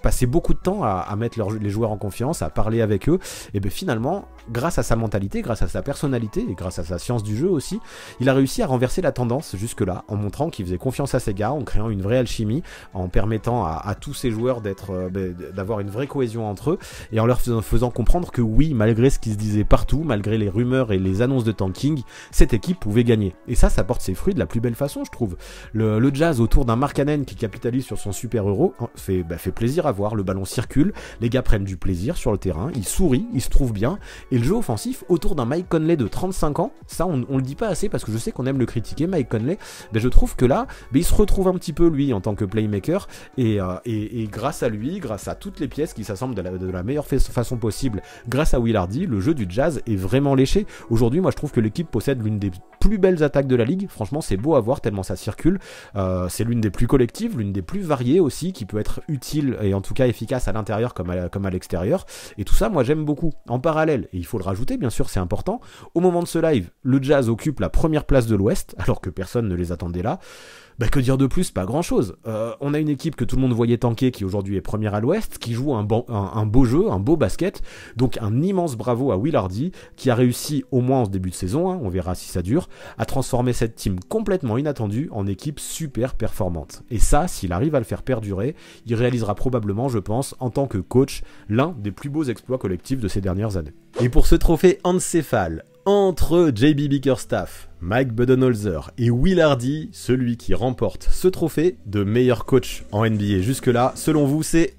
passait beaucoup de temps à mettre les joueurs en confiance, à parler avec eux, et bien finalement, grâce à sa mentalité, grâce à sa personnalité et grâce à sa science du jeu aussi, il a réussi à renverser la tendance jusque-là, en montrant qu'il faisait confiance à ses gars, en créant une vraie alchimie, en permettant à tous ces joueurs d'avoir une vraie cohésion entre eux, et en leur faisant comprendre que oui, malgré ce qui se disait partout, malgré les rumeurs et les annonces de tanking, cette équipe pouvait gagner. Et ça porte ses fruits de la plus belle façon, je trouve. Le Jazz autour d'un Mark Cannon qui capitalise sur son super euro fait plaisir à voir, le ballon circule, les gars prennent du plaisir sur le terrain, ils sourient, ils se trouvent bien, et le jeu offensif autour d'un Mike Conley de 35 ans, ça on le dit pas assez parce que je sais qu'on aime le critiquer, Mike Conley, mais je trouve que là, il se retrouve un petit peu lui en tant que playmaker, et grâce à lui, grâce à toutes les pièces qui s'assemblent de la meilleure façon possible, grâce à Will Hardy, le jeu du Jazz est vraiment léché. Aujourd'hui, moi je trouve que l'équipe possède l'une des plus belles attaques de la ligue, franchement c'est beau à voir tellement ça circule, c'est l'une des plus collectives, l'une des plus variées aussi, qui peut être utile et en tout cas efficace à l'intérieur comme à l'extérieur, et tout ça moi j'aime beaucoup. En parallèle, et il faut le rajouter bien sûr, c'est important, au moment de ce live, le Jazz occupe la première place de l'Ouest, alors que personne ne les attendait là. Que dire de plus, pas grand chose. On a une équipe que tout le monde voyait tanker, qui aujourd'hui est première à l'Ouest, qui joue un beau jeu, un beau basket, donc un immense bravo à Will Hardy, qui a réussi, au moins en ce début de saison, on verra si ça dure, à transformer cette team complètement inattendue en équipe super performante. Et ça, s'il arrive à le faire perdurer, il réalisera probablement, je pense, en tant que coach, l'un des plus beaux exploits collectifs de ces dernières années. Et pour ce trophée encéphale, entre JB Bickerstaff, Mike Budenholzer et Will Hardy, celui qui remporte ce trophée de meilleur coach en NBA jusque-là, selon vous, c'est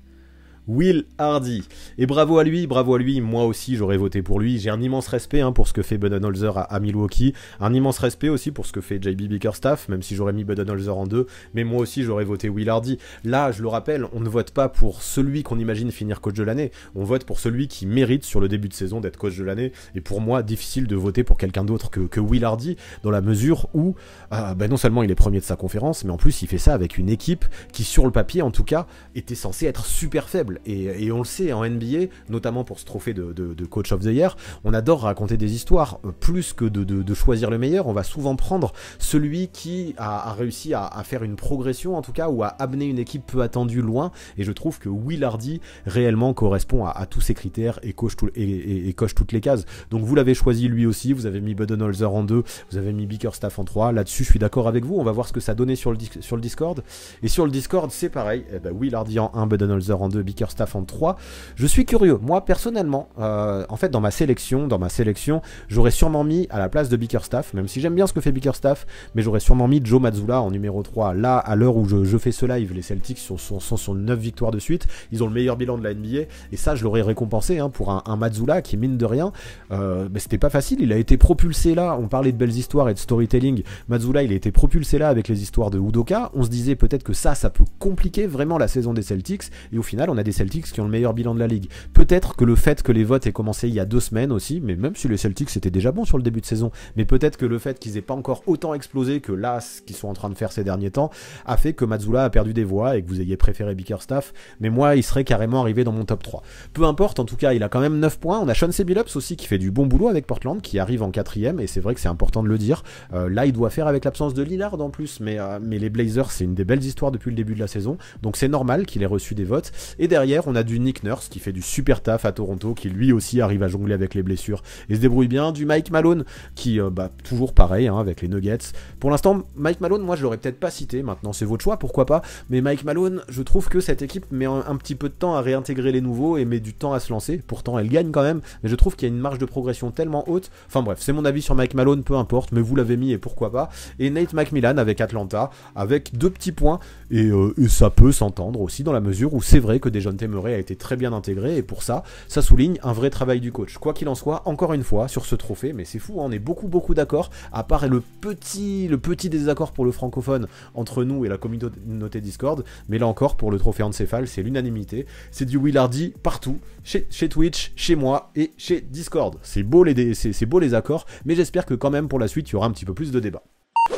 Will Hardy. Et bravo à lui, moi aussi j'aurais voté pour lui. J'ai un immense respect pour ce que fait Budenholzer à Milwaukee, un immense respect aussi pour ce que fait JB Bickerstaff, même si j'aurais mis Budenholzer en 2, mais moi aussi j'aurais voté Will Hardy. Là, je le rappelle, on ne vote pas pour celui qu'on imagine finir coach de l'année, on vote pour celui qui mérite sur le début de saison d'être coach de l'année, et pour moi, difficile de voter pour quelqu'un d'autre que Will Hardy, dans la mesure où non seulement il est premier de sa conférence, mais en plus il fait ça avec une équipe qui, sur le papier en tout cas, était censée être super faible. Et on le sait en NBA, notamment pour ce trophée de Coach of the Year, on adore raconter des histoires, plus que de choisir le meilleur, on va souvent prendre celui qui a réussi à faire une progression en tout cas, ou à amener une équipe peu attendue loin, et je trouve que Will Hardy réellement correspond à tous ces critères et coche toutes les cases. Donc vous l'avez choisi lui aussi, vous avez mis Budenholzer en 2, vous avez mis Bickerstaff en 3, là-dessus je suis d'accord avec vous, on va voir ce que ça donnait sur le Discord, et sur le Discord c'est pareil, Will Hardy en 1, Budenholzer en 2, Bickerstaff en 3. Je suis curieux, moi personnellement, en fait dans ma sélection, j'aurais sûrement mis à la place de Bickerstaff, même si j'aime bien ce que fait Bickerstaff, mais j'aurais sûrement mis Joe Mazzulla en numéro 3. Là, à l'heure où je fais ce live, les Celtics sont sur 9 victoires de suite, ils ont le meilleur bilan de la NBA, et ça je l'aurais récompensé pour un Mazzulla qui, mine de rien, mais c'était pas facile, il a été propulsé là, on parlait de belles histoires et de storytelling, Mazzulla il a été propulsé là avec les histoires de Udoka, on se disait peut-être que ça peut compliquer vraiment la saison des Celtics, et au final on a des Celtics qui ont le meilleur bilan de la ligue. Peut-être que le fait que les votes aient commencé il y a 2 semaines aussi, mais même si les Celtics c'était déjà bon sur le début de saison, mais peut-être que le fait qu'ils aient pas encore autant explosé que là, ce qu'ils sont en train de faire ces derniers temps, a fait que Mazzulla a perdu des voix et que vous ayez préféré Bickerstaff, mais moi il serait carrément arrivé dans mon top 3. Peu importe, en tout cas il a quand même 9 points, on a Chauncey Billups aussi qui fait du bon boulot avec Portland, qui arrive en 4ème, et c'est vrai que c'est important de le dire, là il doit faire avec l'absence de Lillard en plus, mais les Blazers c'est une des belles histoires depuis le début de la saison, donc c'est normal qu'il ait reçu des votes, et derrière, on a du Nick Nurse qui fait du super taf à Toronto, qui lui aussi arrive à jongler avec les blessures et se débrouille bien. Du Mike Malone qui, toujours pareil, hein, avec les Nuggets. Pour l'instant, Mike Malone, moi je l'aurais peut-être pas cité, maintenant c'est votre choix, pourquoi pas. Mais Mike Malone, je trouve que cette équipe met un petit peu de temps à réintégrer les nouveaux et met du temps à se lancer. Pourtant, elle gagne quand même, mais je trouve qu'il y a une marge de progression tellement haute. Enfin bref, c'est mon avis sur Mike Malone, peu importe, mais vous l'avez mis et pourquoi pas. Et Nate McMillan avec Atlanta, avec 2 petits points, et ça peut s'entendre aussi dans la mesure où c'est vrai que Dejounte Murray a été très bien intégré, et pour ça souligne un vrai travail du coach. Quoi qu'il en soit, encore une fois, sur ce trophée, mais c'est fou, hein, on est beaucoup d'accord, à part le petit désaccord pour le francophone entre nous et la communauté Discord, mais là encore, pour le trophée Encéphale, c'est l'unanimité, c'est du Will Hardy partout, chez Twitch, chez moi et chez Discord. C'est beau les accords, mais j'espère que quand même pour la suite, il y aura un petit peu plus de débat.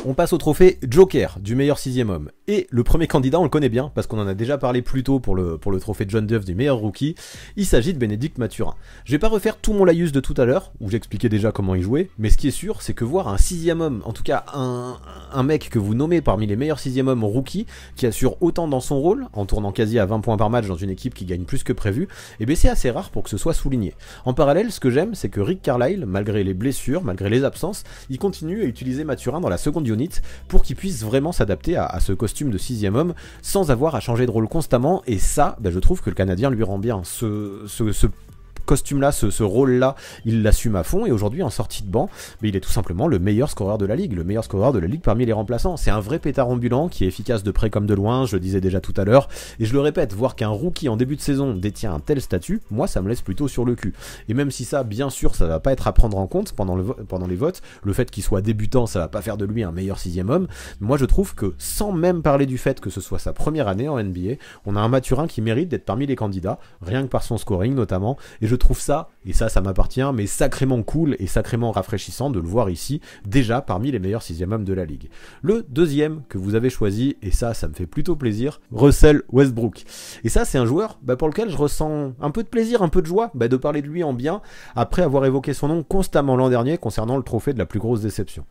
On passe au trophée Joker du meilleur 6e homme. Et le premier candidat, on le connaît bien, parce qu'on en a déjà parlé plus tôt pour le trophée John Duff du meilleur rookie. Il s'agit de Bénédicte Mathurin. Je vais pas refaire tout mon laïus de tout à l'heure, où j'expliquais déjà comment il jouait, mais ce qui est sûr, c'est que voir un 6e homme, en tout cas un mec que vous nommez parmi les meilleurs 6e hommes rookie, qui assure autant dans son rôle, en tournant quasi à 20 points par match dans une équipe qui gagne plus que prévu, et bien c'est assez rare pour que ce soit souligné. En parallèle, ce que j'aime, c'est que Rick Carlisle, malgré les blessures, malgré les absences, il continue à utiliser Mathurin dans la seconde unit pour qu'il puisse vraiment s'adapter à ce costume de 6e homme sans avoir à changer de rôle constamment, et ça, je trouve que le Canadien lui rend bien. Ce costume-là, ce rôle-là, il l'assume à fond, et aujourd'hui en sortie de banc, il est tout simplement le meilleur scoreur de la ligue, parmi les remplaçants. C'est un vrai pétard ambulant qui est efficace de près comme de loin, je le disais déjà tout à l'heure, et je le répète, voir qu'un rookie en début de saison détient un tel statut, moi ça me laisse plutôt sur le cul. Et même si ça, bien sûr, ça va pas être à prendre en compte pendant les votes, le fait qu'il soit débutant, ça va pas faire de lui un meilleur 6e homme, moi je trouve que, sans même parler du fait que ce soit sa première année en NBA, on a un Mathurin qui mérite d'être parmi les candidats, rien que par son scoring notamment, et je trouve ça, et ça m'appartient, mais sacrément cool et sacrément rafraîchissant de le voir ici, déjà parmi les meilleurs 6e hommes de la ligue. Le deuxième que vous avez choisi, et ça me fait plutôt plaisir, Russell Westbrook. Et ça, c'est un joueur pour lequel je ressens un peu de plaisir, un peu de joie, de parler de lui en bien, après avoir évoqué son nom constamment l'an dernier concernant le trophée de la plus grosse déception.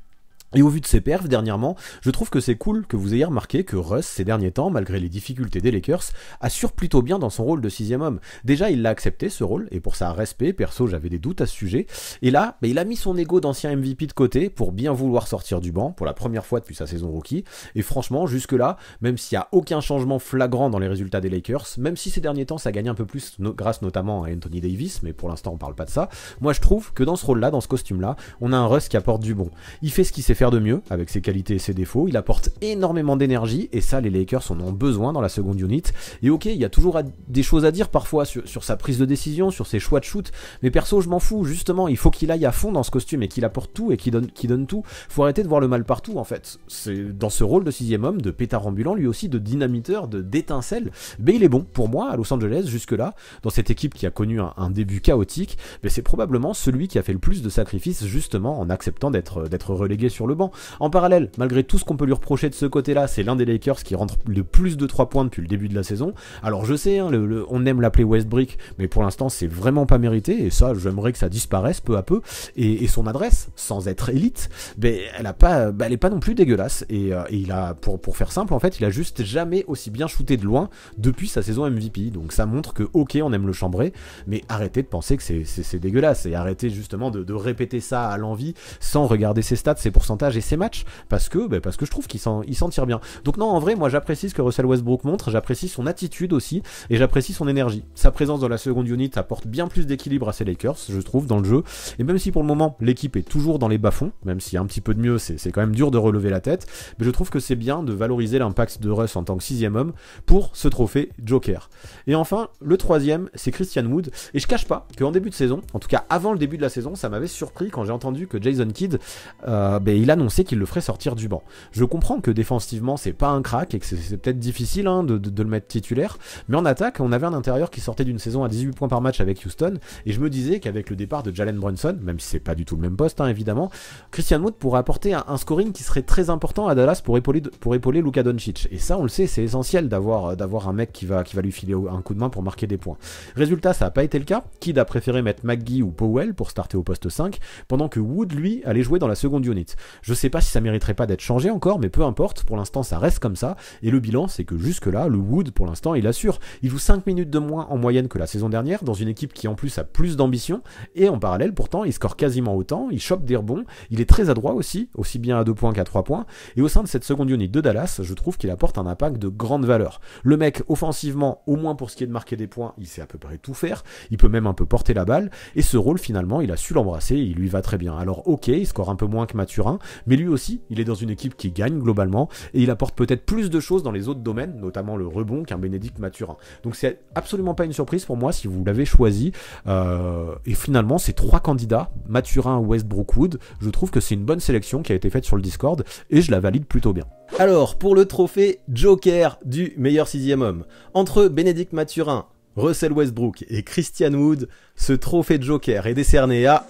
Et au vu de ses perfs dernièrement, je trouve que c'est cool que vous ayez remarqué que Russ, ces derniers temps, malgré les difficultés des Lakers, assure plutôt bien dans son rôle de 6e homme. Déjà, il l'a accepté ce rôle, et pour ça, respect, perso, j'avais des doutes à ce sujet. Et là, il a mis son ego d'ancien MVP de côté pour bien vouloir sortir du banc, pour la première fois depuis sa saison rookie. Et franchement, jusque-là, même s'il n'y a aucun changement flagrant dans les résultats des Lakers, même si ces derniers temps, ça gagne un peu plus, grâce notamment à Anthony Davis, mais pour l'instant, on parle pas de ça, moi je trouve que dans ce rôle-là, dans ce costume-là, on a un Russ qui apporte du bon. Il fait ce qu'il sait faire de mieux, avec ses qualités et ses défauts, il apporte énormément d'énergie, et ça les Lakers en ont besoin dans la seconde unit, et ok, il y a toujours des choses à dire parfois sur sa prise de décision, sur ses choix de shoot, mais perso je m'en fous, justement, il faut qu'il aille à fond dans ce costume, et qu'il apporte tout, et qu'il donne tout, faut arrêter de voir le mal partout en fait, c'est dans ce rôle de 6e homme, de pétard ambulant, lui aussi, de dynamiteur, d'étincelle, mais il est bon, pour moi, à Los Angeles, jusque-là, dans cette équipe qui a connu un début chaotique, c'est probablement celui qui a fait le plus de sacrifices, justement, en acceptant d'être relégué sur le banc. En parallèle, malgré tout ce qu'on peut lui reprocher de ce côté-là, c'est l'un des Lakers qui rentre le plus de 3 points depuis le début de la saison. Alors je sais, on aime l'appeler Westbrick, mais pour l'instant c'est vraiment pas mérité, et ça j'aimerais que ça disparaisse peu à peu, et son adresse, sans être élite, elle est pas non plus dégueulasse, et il a, pour faire simple en fait, il a juste jamais aussi bien shooté de loin depuis sa saison MVP, donc ça montre que ok, on aime le chambrer, mais arrêtez de penser que c'est dégueulasse, et arrêtez justement de répéter ça à l'envi, sans regarder ses stats, ses pourcentages et ses matchs, parce que je trouve qu'il s'en tire bien. Donc non, en vrai, moi j'apprécie ce que Russell Westbrook montre, j'apprécie son attitude aussi, et j'apprécie son énergie. Sa présence dans la seconde unit apporte bien plus d'équilibre à ses Lakers, je trouve, dans le jeu, et même si pour le moment l'équipe est toujours dans les bas-fonds, même s'il y a un petit peu de mieux, c'est quand même dur de relever la tête, mais je trouve que c'est bien de valoriser l'impact de Russ en tant que 6e homme pour ce trophée Joker. Et enfin, le troisième, c'est Christian Wood, et je cache pas qu'en début de saison, en tout cas avant le début de la saison, ça m'avait surpris quand j'ai entendu que Jason Kidd, il annonçait qu'il le ferait sortir du banc. Je comprends que défensivement c'est pas un crack et que c'est peut-être difficile de le mettre titulaire, mais en attaque on avait un intérieur qui sortait d'une saison à 18 points par match avec Houston, et je me disais qu'avec le départ de Jalen Brunson, même si c'est pas du tout le même poste évidemment, Christian Wood pourrait apporter un scoring qui serait très important à Dallas pour épauler Luka Doncic, et ça on le sait, c'est essentiel d'avoir un mec qui va lui filer un coup de main pour marquer des points. Résultat, ça a pas été le cas, Kidd a préféré mettre McGee ou Powell pour starter au poste 5, pendant que Wood lui allait jouer dans la seconde unit. Je sais pas si ça mériterait pas d'être changé encore, mais peu importe, pour l'instant ça reste comme ça, et le bilan c'est que jusque là, le Wood pour l'instant il assure. Il joue 5 minutes de moins en moyenne que la saison dernière, dans une équipe qui en plus a plus d'ambition, et en parallèle pourtant il score quasiment autant, il chope des rebonds, il est très adroit aussi bien à 2 points qu'à 3 points, et au sein de cette seconde unit de Dallas, je trouve qu'il apporte un impact de grande valeur. Le mec, offensivement, au moins pour ce qui est de marquer des points, il sait à peu près tout faire, il peut même un peu porter la balle, et ce rôle finalement, il a su l'embrasser, et il lui va très bien. Alors ok, il score un peu moins que Mathurin, mais lui aussi, il est dans une équipe qui gagne globalement, et il apporte peut-être plus de choses dans les autres domaines, notamment le rebond, qu'un Bénédicte Mathurin. Donc c'est absolument pas une surprise pour moi si vous l'avez choisi, et finalement ces 3 candidats, Mathurin, Westbrook, Wood, je trouve que c'est une bonne sélection qui a été faite sur le Discord, et je la valide plutôt bien. Alors, pour le trophée Joker du meilleur 6e homme, entre Bénédicte Mathurin, Russell Westbrook et Christian Wood, ce trophée Joker est décerné à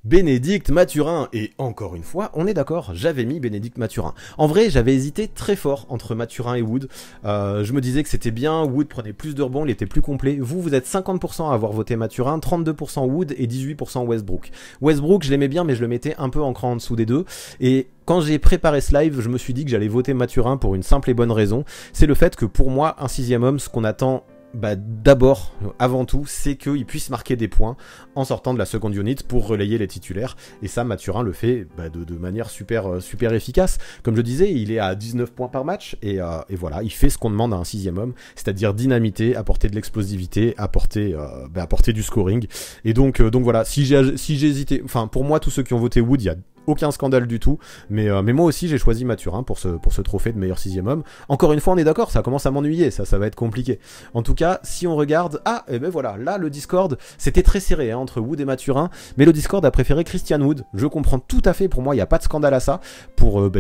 Bénédicte Mathurin, et encore une fois, on est d'accord, j'avais mis Bénédicte Mathurin. En vrai, j'avais hésité très fort entre Mathurin et Wood, je me disais que c'était bien, Wood prenait plus de rebonds, il était plus complet. Vous êtes 50% à avoir voté Mathurin, 32% Wood et 18% Westbrook. Westbrook, je l'aimais bien, mais je le mettais un peu en cran en dessous des deux, et quand j'ai préparé ce live, je me suis dit que j'allais voter Mathurin pour une simple et bonne raison, c'est le fait que pour moi, un 6e homme, ce qu'on attend d'abord, avant tout, c'est qu'il puisse marquer des points en sortant de la seconde unit pour relayer les titulaires, et ça Mathurin le fait de manière super efficace. Comme je disais, il est à 19 points par match, et voilà, il fait ce qu'on demande à un 6e homme, c'est-à-dire dynamiter, apporter de l'explosivité, apporter du scoring, et donc voilà, si j'ai hésité, enfin pour moi tous ceux qui ont voté Wood, il y a aucun scandale du tout, mais moi aussi j'ai choisi Mathurin pour ce trophée de meilleur 6e homme. Encore une fois, on est d'accord, ça commence à m'ennuyer, ça va être compliqué. En tout cas, si on regarde, et ben voilà, là le Discord, c'était très serré entre Wood et Mathurin, mais le Discord a préféré Christian Wood. Je comprends tout à fait, pour moi il n'y a pas de scandale à ça,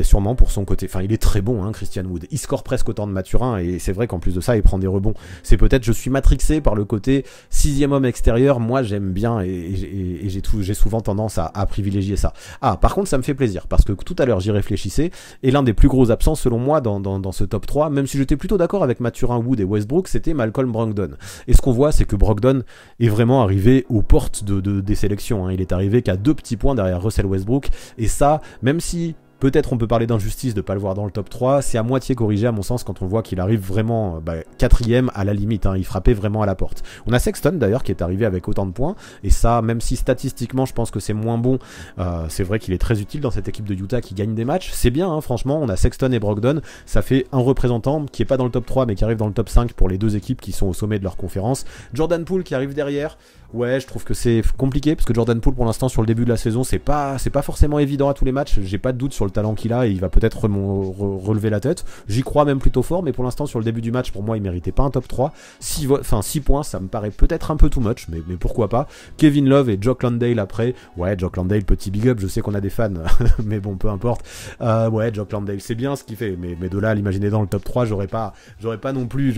sûrement pour son côté, enfin il est très bon, Christian Wood, il score presque autant de Mathurin, et c'est vrai qu'en plus de ça il prend des rebonds. C'est peut-être, je suis matrixé par le côté 6e homme extérieur, moi j'aime bien, et j'ai souvent tendance à privilégier ça. Par contre ça me fait plaisir, parce que tout à l'heure j'y réfléchissais, et l'un des plus gros absents selon moi dans ce top 3, même si j'étais plutôt d'accord avec Mathurin, Wood et Westbrook, c'était Malcolm Brogdon. Et ce qu'on voit, c'est que Brogdon est vraiment arrivé aux portes des sélections, il est arrivé qu'à 2 petits points derrière Russell Westbrook, et ça, même si peut-être on peut parler d'injustice de ne pas le voir dans le top 3, c'est à moitié corrigé à mon sens quand on voit qu'il arrive vraiment 4e à la limite, il frappait vraiment à la porte. On a Sexton d'ailleurs qui est arrivé avec autant de points, et ça, même si statistiquement je pense que c'est moins bon, c'est vrai qu'il est très utile dans cette équipe de Utah qui gagne des matchs, c'est bien franchement, on a Sexton et Brogdon, ça fait un représentant qui est pas dans le top 3 mais qui arrive dans le top 5 pour les 2 équipes qui sont au sommet de leur conférence. Jordan Poole qui arrive derrière, ouais, je trouve que c'est compliqué parce que Jordan Poole pour l'instant sur le début de la saison c'est pas forcément évident à tous les matchs, j'ai pas de doute sur le talent qu'il a et il va peut-être relever la tête, j'y crois même plutôt fort, mais pour l'instant sur le début du match pour moi il méritait pas un top 3, 6 points ça me paraît peut-être un peu too much, mais pourquoi pas. Kevin Love et Jock Landale après, ouais Jock Landale petit big up, je sais qu'on a des fans mais bon peu importe, ouais Jock Landale c'est bien ce qu'il fait, mais de là à l'imaginer dans le top 3 j'aurais pas non plus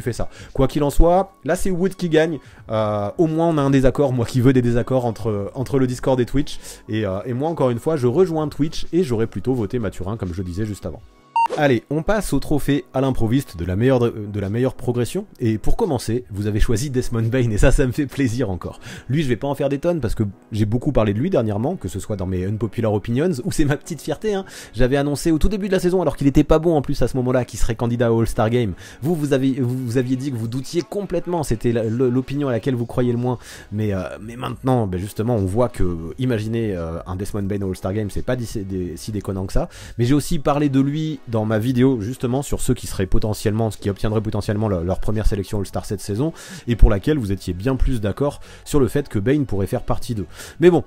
fait ça. Quoi qu'il en soit, là c'est Wood qui gagne, au moins on a un désaccord, moi qui veux des désaccords entre le Discord et Twitch, et moi encore une fois je rejoins Twitch et j'aurais plutôt voté Mathurin comme je disais juste avant. Allez, on passe au trophée à l'improviste de la meilleure progression, et pour commencer, vous avez choisi Desmond Bane, et ça me fait plaisir encore. Lui, je vais pas en faire des tonnes, parce que j'ai beaucoup parlé de lui dernièrement, que ce soit dans mes Unpopular Opinions, ou c'est ma petite fierté, J'avais annoncé au tout début de la saison, alors qu'il était pas bon en plus à ce moment-là, qu'il serait candidat au All-Star Game. Vous aviez dit que vous doutiez complètement, c'était l'opinion à laquelle vous croyez le moins, mais maintenant, justement, on voit que imaginer un Desmond Bane au All-Star Game, c'est pas si déconnant que ça, mais j'ai aussi parlé de lui dans ma vidéo justement sur ceux qui obtiendraient potentiellement leur première sélection All-Star cette saison, et pour laquelle vous étiez bien plus d'accord sur le fait que Bane pourrait faire partie d'eux. Mais bon,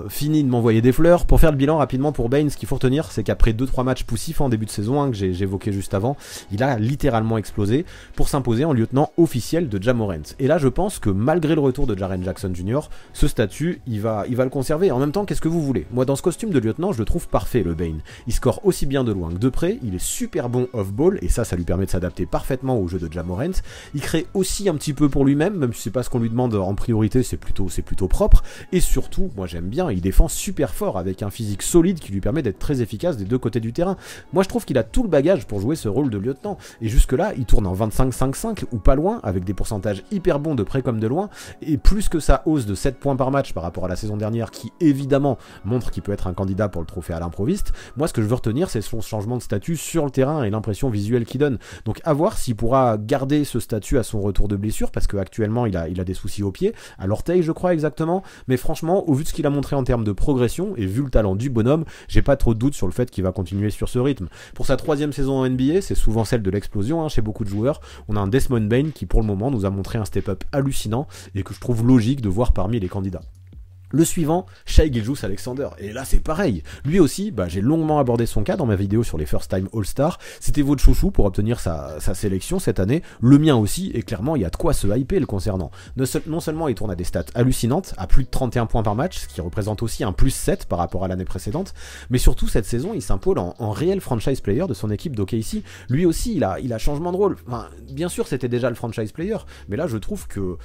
fini de m'envoyer des fleurs. Pour faire le bilan rapidement pour Bane, ce qu'il faut retenir, c'est qu'après 2-3 matchs poussifs en début de saison, que j'évoquais juste avant, il a littéralement explosé pour s'imposer en lieutenant officiel de Ja Morant. Et là je pense que malgré le retour de Jaren Jackson Jr., ce statut il va le conserver. En même temps, qu'est-ce que vous voulez? Moi dans ce costume de lieutenant, je le trouve parfait, le Bane. Il score aussi bien de loin que de près, il est super bon off-ball, et ça lui permet de s'adapter parfaitement au jeu de Ja Morant. Il crée aussi un petit peu pour lui-même, même si c'est pas ce qu'on lui demande en priorité, c'est plutôt propre, et surtout, moi j'aime bien, il défend super fort, avec un physique solide qui lui permet d'être très efficace des deux côtés du terrain. Moi je trouve qu'il a tout le bagage pour jouer ce rôle de lieutenant, et jusque-là, il tourne en 25-5-5, ou pas loin, avec des pourcentages hyper bons de près comme de loin, et plus que sa hausse de 7 points par match par rapport à la saison dernière, qui évidemment montre qu'il peut être un candidat pour le trophée à l'improviste. Moi ce que je veux retenir, c'est son changement de statut sur le terrain et l'impression visuelle qu'il donne. Donc à voir s'il pourra garder ce statut à son retour de blessure, parce qu'actuellement il a des soucis au pied, à l'orteil je crois exactement, mais franchement, au vu de ce qu'il a montré en termes de progression, et vu le talent du bonhomme, j'ai pas trop de doute sur le fait qu'il va continuer sur ce rythme. Pour sa 3e saison en NBA, c'est souvent celle de l'explosion chez beaucoup de joueurs, on a un Desmond Bane qui pour le moment nous a montré un step-up hallucinant, et que je trouve logique de voir parmi les candidats. Le suivant, Shai Gilgeous-Alexander, et là c'est pareil, lui aussi, j'ai longuement abordé son cas dans ma vidéo sur les First Time All-Star, c'était votre chouchou pour obtenir sa sélection cette année, le mien aussi, et clairement il y a de quoi se hyper le concernant. Non seulement il tourne à des stats hallucinantes, à plus de 31 points par match, ce qui représente aussi un plus 7 par rapport à l'année précédente, mais surtout cette saison il s'impose en réel franchise player de son équipe d'OKC, lui aussi il a changement de rôle, enfin, bien sûr c'était déjà le franchise player, mais là je trouve que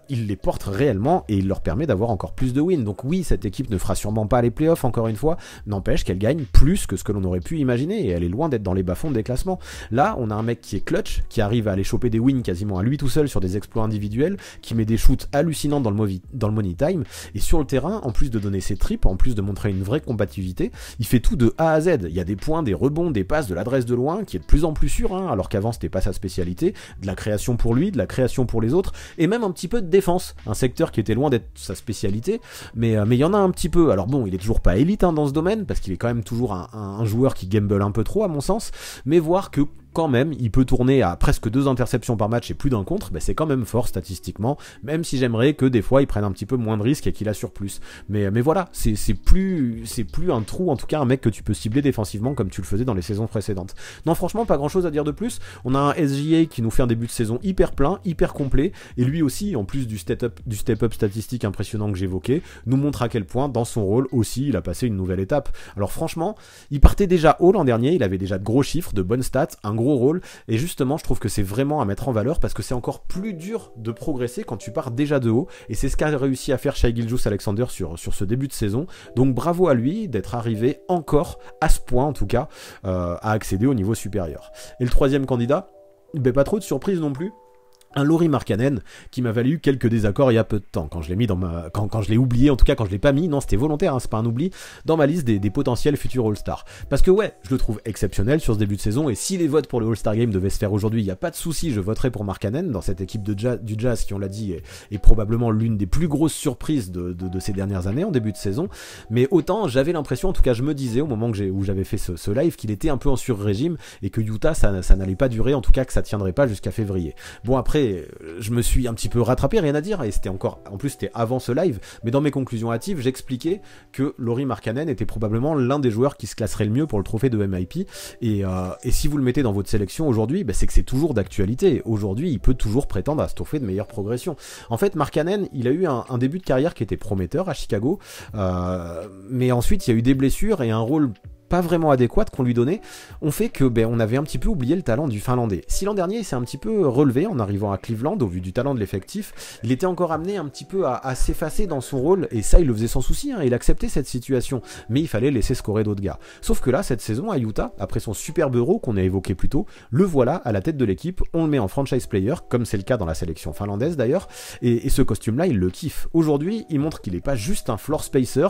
il les porte réellement et il leur permet d'avoir encore plus de wins. Donc oui, cette équipe ne fera sûrement pas les playoffs encore une fois, n'empêche qu'elle gagne plus que ce que l'on aurait pu imaginer et elle est loin d'être dans les bas-fonds des classements. Là, on a un mec qui est clutch, qui arrive à aller choper des wins quasiment à lui tout seul sur des exploits individuels, qui met des shoots hallucinants dans le money time, et sur le terrain, en plus de donner ses tripes, en plus de montrer une vraie combativité, il fait tout de A à Z. Il y a des points, des rebonds, des passes, de l'adresse de loin, qui est de plus en plus sûr, alors qu'avant c'était pas sa spécialité, de la création pour lui, de la création pour les autres, et même un petit peu de défense, un secteur qui était loin d'être sa spécialité, mais il y en a un petit peu. Alors bon, il est toujours pas élite dans ce domaine, parce qu'il est quand même toujours un joueur qui gamble un peu trop à mon sens, mais voir que quand même, il peut tourner à presque 2 interceptions par match et plus d'un contre, c'est quand même fort statistiquement, même si j'aimerais que des fois il prenne un petit peu moins de risques et qu'il assure plus. Mais voilà, c'est plus un trou, en tout cas un mec que tu peux cibler défensivement comme tu le faisais dans les saisons précédentes. Non, franchement, pas grand chose à dire de plus. On a un SGA qui nous fait un début de saison hyper plein, hyper complet, et lui aussi, en plus du step-up statistique impressionnant que j'évoquais, nous montre à quel point, dans son rôle aussi, il a passé une nouvelle étape. Alors franchement, il partait déjà haut l'an dernier, il avait déjà de gros chiffres, de bonnes stats, un gros rôle, et justement je trouve que c'est vraiment à mettre en valeur parce que c'est encore plus dur de progresser quand tu pars déjà de haut, et c'est ce qu'a réussi à faire Shai Gilgeous-Alexander sur ce début de saison. Donc bravo à lui d'être arrivé encore à ce point en tout cas à accéder au niveau supérieur. Et le 3e candidat, pas trop de surprise non plus, un Lauri Markkanen qui m'a valu quelques désaccords il y a peu de temps, quand je l'ai mis quand je l'ai oublié, en tout cas quand je l'ai pas mis, non c'était volontaire, c'est pas un oubli, dans ma liste des potentiels futurs All-Star. Parce que ouais, je le trouve exceptionnel sur ce début de saison, et si les votes pour le All-Star Game devaient se faire aujourd'hui, il n'y a pas de souci, je voterai pour Markkanen dans cette équipe du Jazz qui, on l'a dit, est probablement l'une des plus grosses surprises de ces dernières années en début de saison. Mais autant j'avais l'impression, en tout cas je me disais au moment où j'avais fait ce live, qu'il était un peu en sur-régime et que Utah ça n'allait pas durer, en tout cas que ça tiendrait pas jusqu'à février. Bon, après je me suis un petit peu rattrapé, rien à dire, et c'était en plus c'était avant ce live, mais dans mes conclusions hâtives, j'expliquais que Lauri Markkanen était probablement l'un des joueurs qui se classerait le mieux pour le trophée de MIP, et si vous le mettez dans votre sélection aujourd'hui, c'est que c'est toujours d'actualité. Aujourd'hui, il peut toujours prétendre à ce trophée de meilleure progression. En fait, Markkanen, il a eu un début de carrière qui était prometteur à Chicago, mais ensuite il y a eu des blessures et un rôle pas vraiment adéquate qu'on lui donnait, ont fait que on avait un petit peu oublié le talent du Finlandais. Si l'an dernier il s'est un petit peu relevé en arrivant à Cleveland au vu du talent de l'effectif, il était encore amené un petit peu à s'effacer dans son rôle, et ça il le faisait sans souci, il acceptait cette situation, mais il fallait laisser scorer d'autres gars. Sauf que là, cette saison à Utah, après son superbe Euro qu'on a évoqué plus tôt, le voilà à la tête de l'équipe, on le met en franchise player, comme c'est le cas dans la sélection finlandaise d'ailleurs, et ce costume-là il le kiffe. Aujourd'hui, il montre qu'il n'est pas juste un floor spacer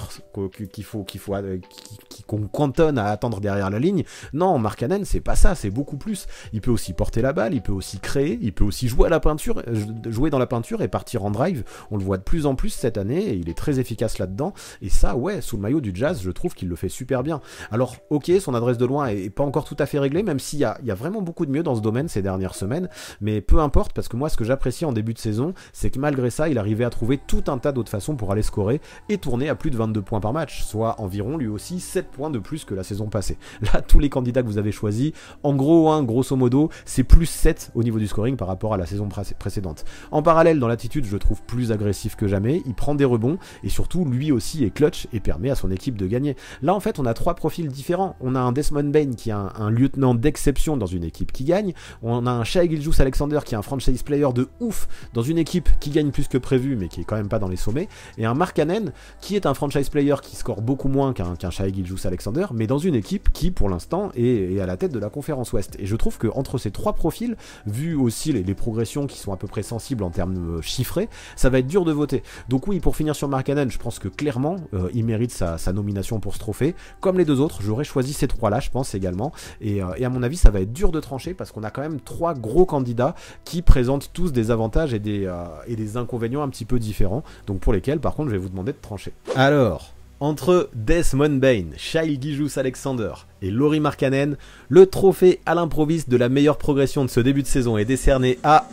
qu'on cantonne à attendre derrière la ligne. Non, Markkanen, c'est pas ça, c'est beaucoup plus. Il peut aussi porter la balle, il peut aussi créer, il peut aussi jouer dans la peinture et partir en drive. On le voit de plus en plus cette année et il est très efficace là-dedans. Et ça, ouais, sous le maillot du Jazz, je trouve qu'il le fait super bien. Alors, ok, son adresse de loin est pas encore tout à fait réglée, même s'il y a vraiment beaucoup de mieux dans ce domaine ces dernières semaines. Mais peu importe, parce que moi, ce que j'apprécie en début de saison, c'est que malgré ça, il arrivait à trouver tout un tas d'autres façons pour aller scorer et tourner à plus de 22 points par match, soit environ lui aussi 7 points de plus que la saison passée. Là, tous les candidats que vous avez choisis, en gros, hein, grosso modo, c'est plus 7 au niveau du scoring par rapport à la saison précédente. En parallèle, dans l'attitude, je le trouve plus agressif que jamais, il prend des rebonds, et surtout, lui aussi est clutch et permet à son équipe de gagner. Là, en fait, on a 3 profils différents. On a un Desmond Bane qui est un lieutenant d'exception dans une équipe qui gagne, on a un Shai Gilgeous-Alexander qui est un franchise player de ouf dans une équipe qui gagne plus que prévu, mais qui est quand même pas dans les sommets, et un Markkanen qui est un franchise player qui score beaucoup moins qu'un Shai Gilgeous-Alexander, mais dans une équipe qui, pour l'instant, est à la tête de la conférence Ouest. Et je trouve qu'entre ces 3 profils, vu aussi les progressions qui sont à peu près sensibles en termes chiffrés, ça va être dur de voter. Donc oui, pour finir sur Markkanen, je pense que clairement, il mérite sa nomination pour ce trophée. Comme les 2 autres, j'aurais choisi ces 3-là, je pense également. Et à mon avis, ça va être dur de trancher parce qu'on a quand même 3 gros candidats qui présentent tous des avantages et des inconvénients un petit peu différents. Donc pour lesquels, par contre, je vais vous demander de trancher. Alors, entre Desmond Bane, Shai Gilgeous-Alexander et Lauri Markkanen, le trophée à l'improviste de la meilleure progression de ce début de saison est décerné à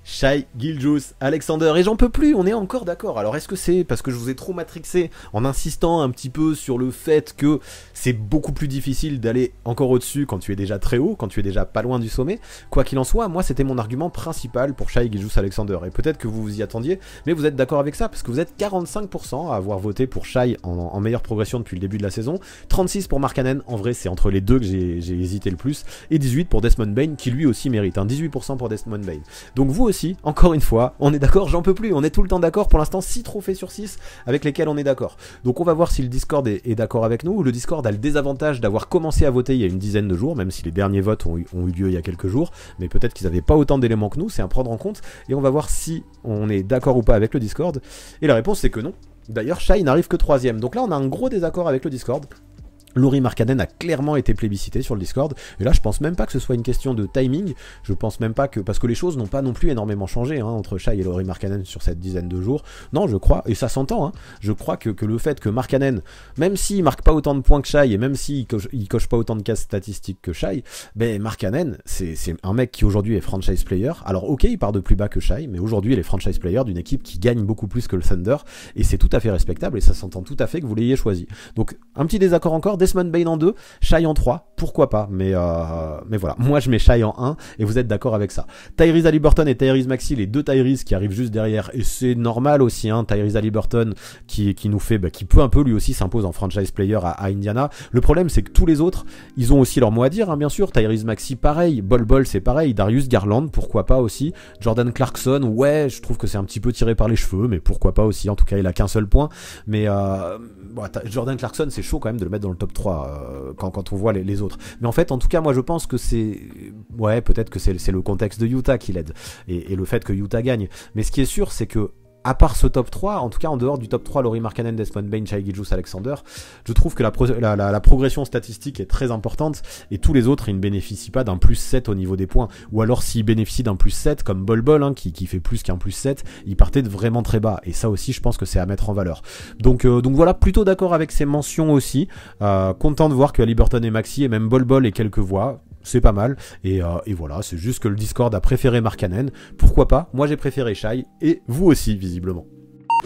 Shai Gilgeous-Alexander. Et j'en peux plus, on est encore d'accord. Alors est-ce que c'est parce que je vous ai trop matrixé en insistant un petit peu sur le fait que c'est beaucoup plus difficile d'aller encore au-dessus quand tu es déjà très haut, quand tu es déjà pas loin du sommet? Quoi qu'il en soit, moi c'était mon argument principal pour Shai Gilgeous-Alexander. Et peut-être que vous vous y attendiez, mais vous êtes d'accord avec ça parce que vous êtes 45% à avoir voté pour Shai en meilleure progression depuis le début de la saison, 36% pour Markkanen, en vrai c'est entre les deux que j'ai hésité le plus, et 18% pour Desmond Bane qui lui aussi mérite, 18% pour Desmond Bane. Donc vous aussi, encore une fois, on est d'accord, j'en peux plus, on est tout le temps d'accord, pour l'instant 6 trophées sur 6 avec lesquels on est d'accord. Donc on va voir si le Discord est d'accord avec nous. Le Discord a le désavantage d'avoir commencé à voter il y a une dizaine de jours, même si les derniers votes ont eu lieu il y a quelques jours, mais peut-être qu'ils n'avaient pas autant d'éléments que nous, c'est à prendre en compte, et on va voir si on est d'accord ou pas avec le Discord, et la réponse c'est que non. D'ailleurs Shai n'arrive que 3ème, donc là on a un gros désaccord avec le Discord. Lauri Markkanen a clairement été plébiscité sur le Discord, et là je pense même pas que ce soit une question de timing, je pense même pas que, parce que les choses n'ont pas non plus énormément changé entre Shai et Lauri Markkanen sur cette dizaine de jours, non je crois, et ça s'entend, je crois que le fait que Markkanen, même s'il marque pas autant de points que Shai, et même s'il coche pas autant de cases statistiques que Shai, ben Markkanen c'est un mec qui aujourd'hui est franchise player, alors ok il part de plus bas que Shai, mais aujourd'hui il est franchise player d'une équipe qui gagne beaucoup plus que le Thunder, et c'est tout à fait respectable, et ça s'entend tout à fait que vous l'ayez choisi. Donc un petit désaccord encore, Desmond Bane en 2, Shai en 3, pourquoi pas, mais voilà, moi je mets Shai en 1, et vous êtes d'accord avec ça. Tyrese Haliburton et Tyrese Maxey, les deux Tyrese qui arrivent juste derrière, et c'est normal aussi, Tyrese Haliburton qui nous fait, qui peut un peu lui aussi s'impose en franchise player à Indiana. Le problème c'est que tous les autres, ils ont aussi leur mot à dire, bien sûr. Tyrese Maxey pareil, Bol c'est pareil, Darius Garland, pourquoi pas aussi, Jordan Clarkson, ouais, je trouve que c'est un petit peu tiré par les cheveux, mais pourquoi pas aussi, en tout cas il a qu'un seul point, mais Jordan Clarkson c'est chaud quand même de le mettre dans le top 3 quand on voit les autres. Mais en fait, en tout cas, moi je pense que c'est... Ouais, peut-être que c'est le contexte de Utah qui l'aide, et le fait que Utah gagne. Mais ce qui est sûr, c'est que à part ce top 3, en tout cas en dehors du top 3, Lauri Markkanen, Desmond Bane, Shai Gilgeous-Alexander, je trouve que la progression statistique est très importante, et tous les autres, ils ne bénéficient pas d'un plus 7 au niveau des points, ou alors s'ils bénéficient d'un plus 7, comme Bol qui fait plus qu'un plus 7, ils partaient de vraiment très bas, et ça aussi je pense que c'est à mettre en valeur. Donc voilà, plutôt d'accord avec ces mentions aussi, content de voir que Haliburton et Maxey, et même Bol et quelques voix, c'est pas mal, et voilà, c'est juste que le Discord a préféré Markkanen, pourquoi pas, moi j'ai préféré Shai, et vous aussi visiblement.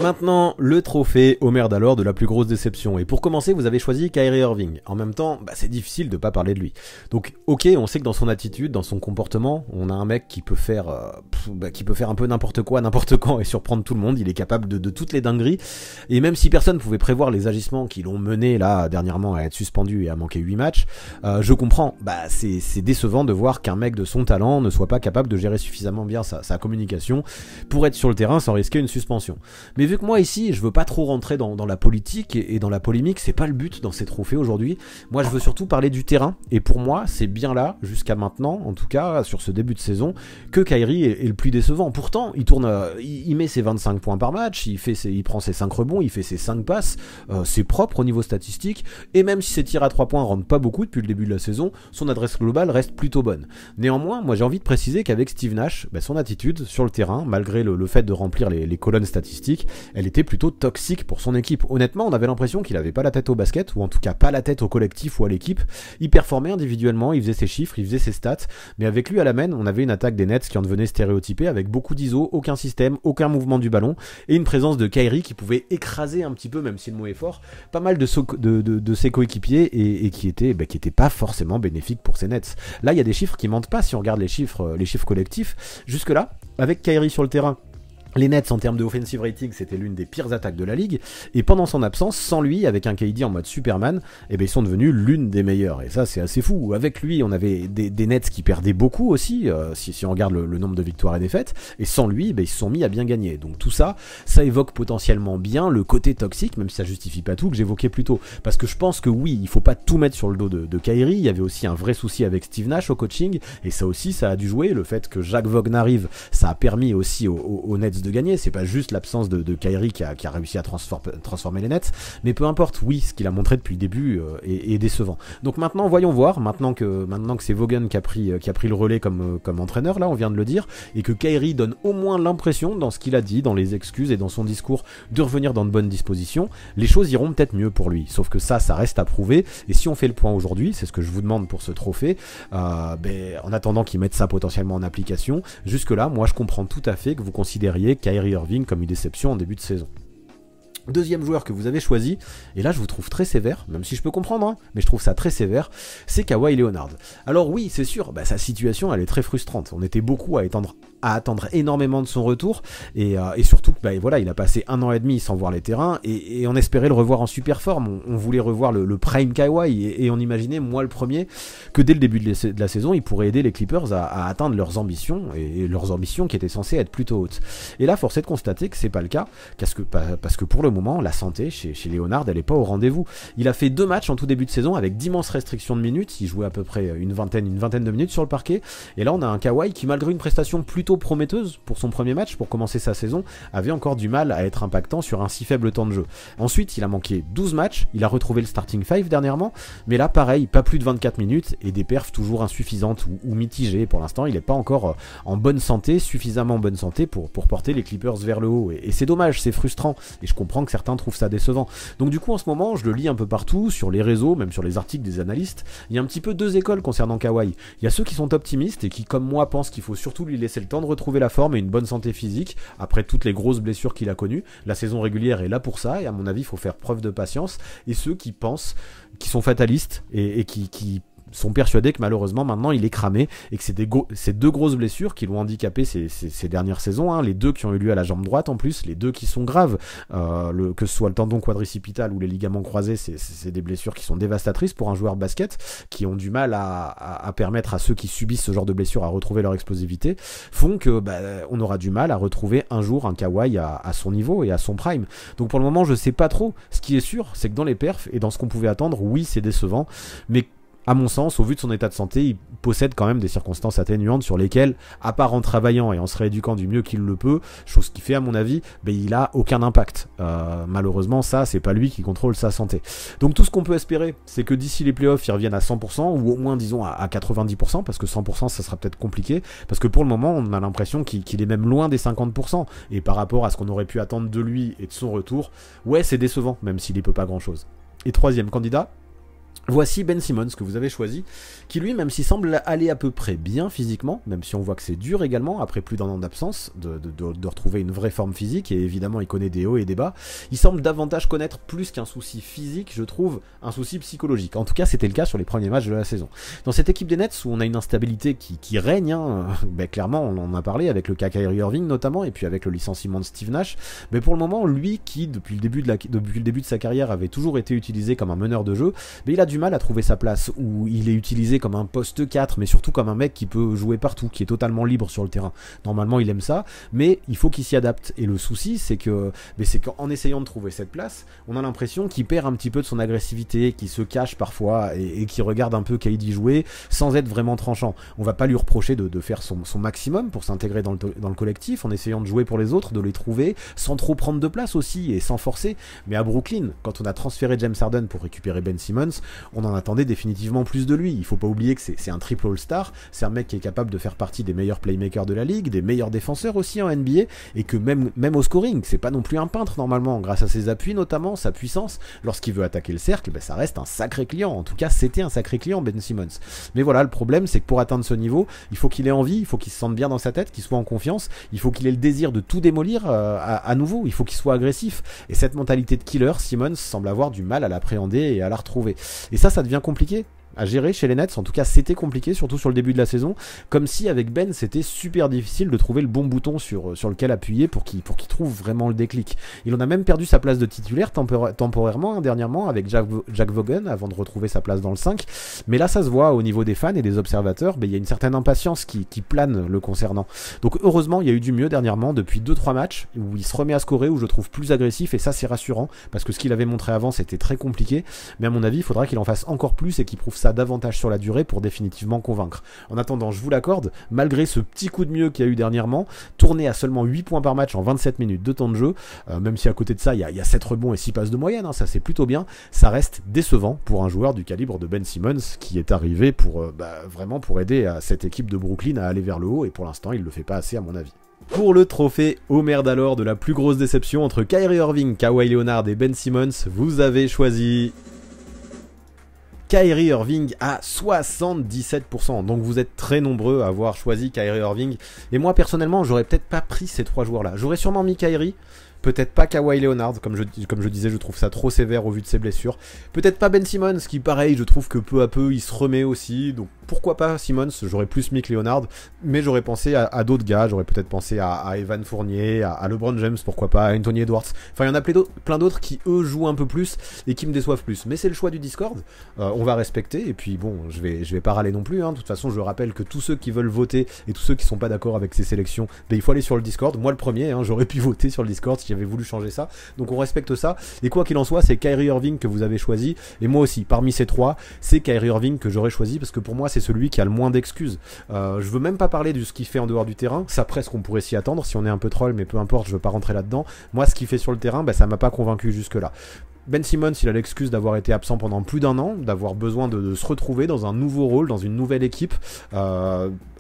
Maintenant, le trophée Homer Dallor de la plus grosse déception. Et pour commencer, vous avez choisi Kyrie Irving. En même temps, c'est difficile de pas parler de lui. Donc, ok, on sait que dans son attitude, dans son comportement, on a un mec qui peut faire un peu n'importe quoi, n'importe quand et surprendre tout le monde. Il est capable de toutes les dingueries. Et même si personne pouvait prévoir les agissements qui l'ont mené là dernièrement à être suspendu et à manquer 8 matchs, je comprends. C'est décevant de voir qu'un mec de son talent ne soit pas capable de gérer suffisamment bien sa communication pour être sur le terrain sans risquer une suspension. Mais vu que moi ici, je veux pas trop rentrer dans la politique et dans la polémique, c'est pas le but dans ces trophées aujourd'hui. Moi, je veux surtout parler du terrain. Et pour moi, c'est bien là, jusqu'à maintenant, en tout cas, sur ce début de saison, que Kyrie est le plus décevant. Pourtant, il met ses 25 points par match, il prend ses 5 rebonds, il fait ses 5 passes, c'est propre au niveau statistique. Et même si ses tirs à 3 points rentrent pas beaucoup depuis le début de la saison, son adresse globale reste plutôt bonne. Néanmoins, moi j'ai envie de préciser qu'avec Steve Nash, son attitude sur le terrain, malgré le fait de remplir les colonnes statistiques, elle était plutôt toxique pour son équipe. Honnêtement, on avait l'impression qu'il avait pas la tête au basket, ou en tout cas pas la tête au collectif ou à l'équipe. Il performait individuellement, il faisait ses chiffres, il faisait ses stats, mais avec lui à la main, on avait une attaque des Nets qui en devenait stéréotypée, avec beaucoup d'ISO, aucun système, aucun mouvement du ballon, et une présence de Kyrie qui pouvait écraser un petit peu, même si le mot est fort, pas mal de ses coéquipiers, et qui était pas forcément bénéfique pour ces Nets. Là, il y a des chiffres qui mentent pas si on regarde les chiffres collectifs. Jusque-là, avec Kyrie sur le terrain, les Nets en termes de offensive rating, c'était l'une des pires attaques de la ligue, et pendant son absence, sans lui, avec un KD en mode Superman, ils sont devenus l'une des meilleures, et ça c'est assez fou. Avec lui, on avait des Nets qui perdaient beaucoup aussi, si on regarde le nombre de victoires et défaites, et sans lui, ils se sont mis à bien gagner. Donc tout ça, ça évoque potentiellement bien le côté toxique, même si ça justifie pas tout, que j'évoquais plus tôt. Parce que je pense que oui, il faut pas tout mettre sur le dos de Kyrie, il y avait aussi un vrai souci avec Steve Nash au coaching, et ça aussi, ça a dû jouer. Le fait que Jacques Vaughn arrive, ça a permis aussi aux Nets de gagner. C'est pas juste l'absence de Kyrie qui a réussi à transformer les Nets, mais peu importe, oui, ce qu'il a montré depuis le début est décevant. Donc maintenant, voyons voir, maintenant que c'est Vaughn qui a pris le relais comme entraîneur, là on vient de le dire, et que Kyrie donne au moins l'impression, dans ce qu'il a dit, dans les excuses et dans son discours, de revenir dans de bonnes dispositions, les choses iront peut-être mieux pour lui. Sauf que ça reste à prouver, et si on fait le point aujourd'hui, c'est ce que je vous demande pour ce trophée, en attendant qu'ils mettent ça potentiellement en application, jusque là, moi je comprends tout à fait que vous considériez Kyrie Irving comme une déception en début de saison. Deuxième joueur que vous avez choisi, et là je vous trouve très sévère, même si je peux comprendre, hein, mais je trouve ça très sévère, c'est Kawhi Leonard. Alors oui, c'est sûr, sa situation elle est très frustrante. On était beaucoup à attendre énormément de son retour, et surtout voilà, il a passé 1 an et demi sans voir les terrains, et on espérait le revoir en super forme. On voulait revoir le prime Kawhi, et on imaginait, moi le premier, que dès le début de la saison, il pourrait aider les Clippers à atteindre leurs ambitions, et leurs ambitions qui étaient censées être plutôt hautes. Et là, force est de constater que c'est pas le cas, parce que pour le moment, la santé chez Leonard, elle est pas au rendez-vous. Il a fait 2 matchs en tout début de saison avec d'immenses restrictions de minutes. Il jouait à peu près une vingtaine de minutes sur le parquet. Et là, on a un Kawhi qui, malgré une prestation plutôt prometteuse pour son premier match, pour commencer sa saison, avait encore du mal à être impactant sur un si faible temps de jeu. Ensuite, il a manqué 12 matchs. Il a retrouvé le starting 5 dernièrement. Mais là, pareil, pas plus de 24 minutes et des perfs toujours insuffisantes ou mitigées. Pour l'instant, il n'est pas encore en bonne santé, suffisamment en bonne santé pour porter les Clippers vers le haut. Et c'est dommage, c'est frustrant. Et je comprends que certains trouvent ça décevant. Donc du coup, en ce moment, je le lis un peu partout, sur les réseaux, même sur les articles des analystes. Il y a un petit peu 2 écoles concernant Kawhi. Il y a ceux qui sont optimistes et qui, comme moi, pensent qu'il faut surtout lui laisser le temps de retrouver la forme et une bonne santé physique, après toutes les grosses blessures qu'il a connues. La saison régulière est là pour ça, et à mon avis, il faut faire preuve de patience. Et ceux qui pensent, qui sont fatalistes, et qui sont persuadés que malheureusement maintenant il est cramé et que c'est 2 grosses blessures qui l'ont handicapé ces dernières saisons, hein, les 2 qui ont eu lieu à la jambe droite en plus, les 2 qui sont graves, que ce soit le tendon quadricipital ou les ligaments croisés, c'est des blessures qui sont dévastatrices pour un joueur basket, qui ont du mal à permettre à ceux qui subissent ce genre de blessures à retrouver leur explosivité, font que on aura du mal à retrouver un jour un Kawhi à son niveau et à son prime. Donc pour le moment je sais pas trop. Ce qui est sûr, c'est que dans les perfs et dans ce qu'on pouvait attendre, oui c'est décevant, mais à mon sens, au vu de son état de santé, il possède quand même des circonstances atténuantes sur lesquelles, à part en travaillant et en se rééduquant du mieux qu'il le peut, chose qui fait à mon avis, il a aucun impact. Malheureusement, ça, c'est pas lui qui contrôle sa santé. Donc tout ce qu'on peut espérer, c'est que d'ici les playoffs, il revienne à 100%, ou au moins disons à 90%, parce que 100% ça sera peut-être compliqué, parce que pour le moment, on a l'impression qu'il est même loin des 50%, et par rapport à ce qu'on aurait pu attendre de lui et de son retour, ouais, c'est décevant, même s'il y peut pas grand-chose. Et troisième candidat, voici Ben Simmons que vous avez choisi, qui lui, même s'il semble aller à peu près bien physiquement, même si on voit que c'est dur également, après plus d'1 an d'absence, de retrouver une vraie forme physique, et évidemment il connaît des hauts et des bas, il semble davantage connaître plus qu'un souci physique, je trouve, un souci psychologique. En tout cas, c'était le cas sur les premiers matchs de la saison. Dans cette équipe des Nets, où on a une instabilité qui règne, hein, clairement, on en a parlé, avec le cas Kyrie Irving notamment, et puis avec le licenciement de Steve Nash, mais pour le moment, lui qui, depuis le début de sa carrière, avait toujours été utilisé comme un meneur de jeu, il a du mal à trouver sa place, où il est utilisé comme un poste 4, mais surtout comme un mec qui peut jouer partout, qui est totalement libre sur le terrain. Normalement il aime ça, mais il faut qu'il s'y adapte, et le souci c'est qu'en essayant de trouver cette place, on a l'impression qu'il perd un petit peu de son agressivité, qu'il se cache parfois, et qu'il regarde un peu KD jouer, sans être vraiment tranchant. On va pas lui reprocher de faire son maximum pour s'intégrer dans le collectif, en essayant de jouer pour les autres, de les trouver, sans trop prendre de place aussi, et sans forcer, mais à Brooklyn, quand on a transféré James Harden pour récupérer Ben Simmons, on en attendait définitivement plus de lui. Il faut pas oublier que c'est un triple All-Star, c'est un mec qui est capable de faire partie des meilleurs playmakers de la ligue, des meilleurs défenseurs aussi en NBA, et que même au scoring, c'est pas non plus un peintre normalement, grâce à ses appuis notamment, sa puissance, lorsqu'il veut attaquer le cercle, ça reste un sacré client, en tout cas c'était un sacré client Ben Simmons. Mais voilà, le problème c'est que pour atteindre ce niveau, il faut qu'il ait envie, il faut qu'il se sente bien dans sa tête, qu'il soit en confiance, il faut qu'il ait le désir de tout démolir à nouveau, il faut qu'il soit agressif, et cette mentalité de killer, Simmons semble avoir du mal à l'appréhender et à la retrouver. Et ça devient compliqué à gérer chez les Nets, en tout cas c'était compliqué, surtout sur le début de la saison, comme si avec Ben c'était super difficile de trouver le bon bouton sur lequel appuyer pour qu'il trouve vraiment le déclic. Il en a même perdu sa place de titulaire temporairement, dernièrement, avec Jack Vaughan, avant de retrouver sa place dans le 5, mais là ça se voit au niveau des fans et des observateurs, il y a une certaine impatience qui plane le concernant. Donc heureusement il y a eu du mieux dernièrement, depuis 2-3 matchs, où il se remet à scorer, où je le trouve plus agressif, et ça c'est rassurant, parce que ce qu'il avait montré avant c'était très compliqué, mais à mon avis il faudra qu'il en fasse encore plus et qu'il prouve ça davantage sur la durée pour définitivement convaincre. En attendant, je vous l'accorde, malgré ce petit coup de mieux qu'il y a eu dernièrement, tourner à seulement 8 points par match en 27 minutes de temps de jeu, même si à côté de ça il y a 7 rebonds et 6 passes de moyenne, ça c'est plutôt bien, ça reste décevant pour un joueur du calibre de Ben Simmons qui est arrivé pour vraiment pour aider à cette équipe de Brooklyn à aller vers le haut, et pour l'instant il le fait pas assez à mon avis. Pour le trophée Homer Dallor de la plus grosse déception entre Kyrie Irving, Kawhi Leonard et Ben Simmons, vous avez choisi Kyrie Irving à 77%, donc vous êtes très nombreux à avoir choisi Kyrie Irving, et moi personnellement j'aurais peut-être pas pris ces 3 joueurs là, j'aurais sûrement mis Kyrie, peut-être pas Kawhi Leonard, comme je disais, je trouve ça trop sévère au vu de ses blessures, peut-être pas Ben Simmons, qui pareil, je trouve que peu à peu il se remet aussi, donc pourquoi pas Simmons, j'aurais plus mis que Leonard, mais j'aurais pensé à d'autres gars, j'aurais peut-être pensé à Evan Fournier, à LeBron James, pourquoi pas, à Anthony Edwards, enfin il y en a plein d'autres qui eux jouent un peu plus et qui me déçoivent plus, mais c'est le choix du Discord, on va respecter, et puis bon, je vais pas râler non plus, de toute façon je rappelle que tous ceux qui veulent voter et tous ceux qui sont pas d'accord avec ces sélections, il faut aller sur le Discord, moi le premier, j'aurais pu voter sur le Discord si j'avais voulu changer ça, donc on respecte ça, et quoi qu'il en soit, c'est Kyrie Irving que vous avez choisi, et moi aussi, parmi ces 3, c'est Kyrie Irving que j'aurais choisi, parce que pour moi c'est celui qui a le moins d'excuses. Je veux même pas parler de ce qu'il fait en dehors du terrain, ça presque on pourrait s'y attendre si on est un peu troll, mais peu importe, je veux pas rentrer là-dedans. Moi ce qu'il fait sur le terrain, ça m'a pas convaincu jusque là. Ben Simmons, il a l'excuse d'avoir été absent pendant plus d'1 an, d'avoir besoin de se retrouver dans un nouveau rôle, dans une nouvelle équipe,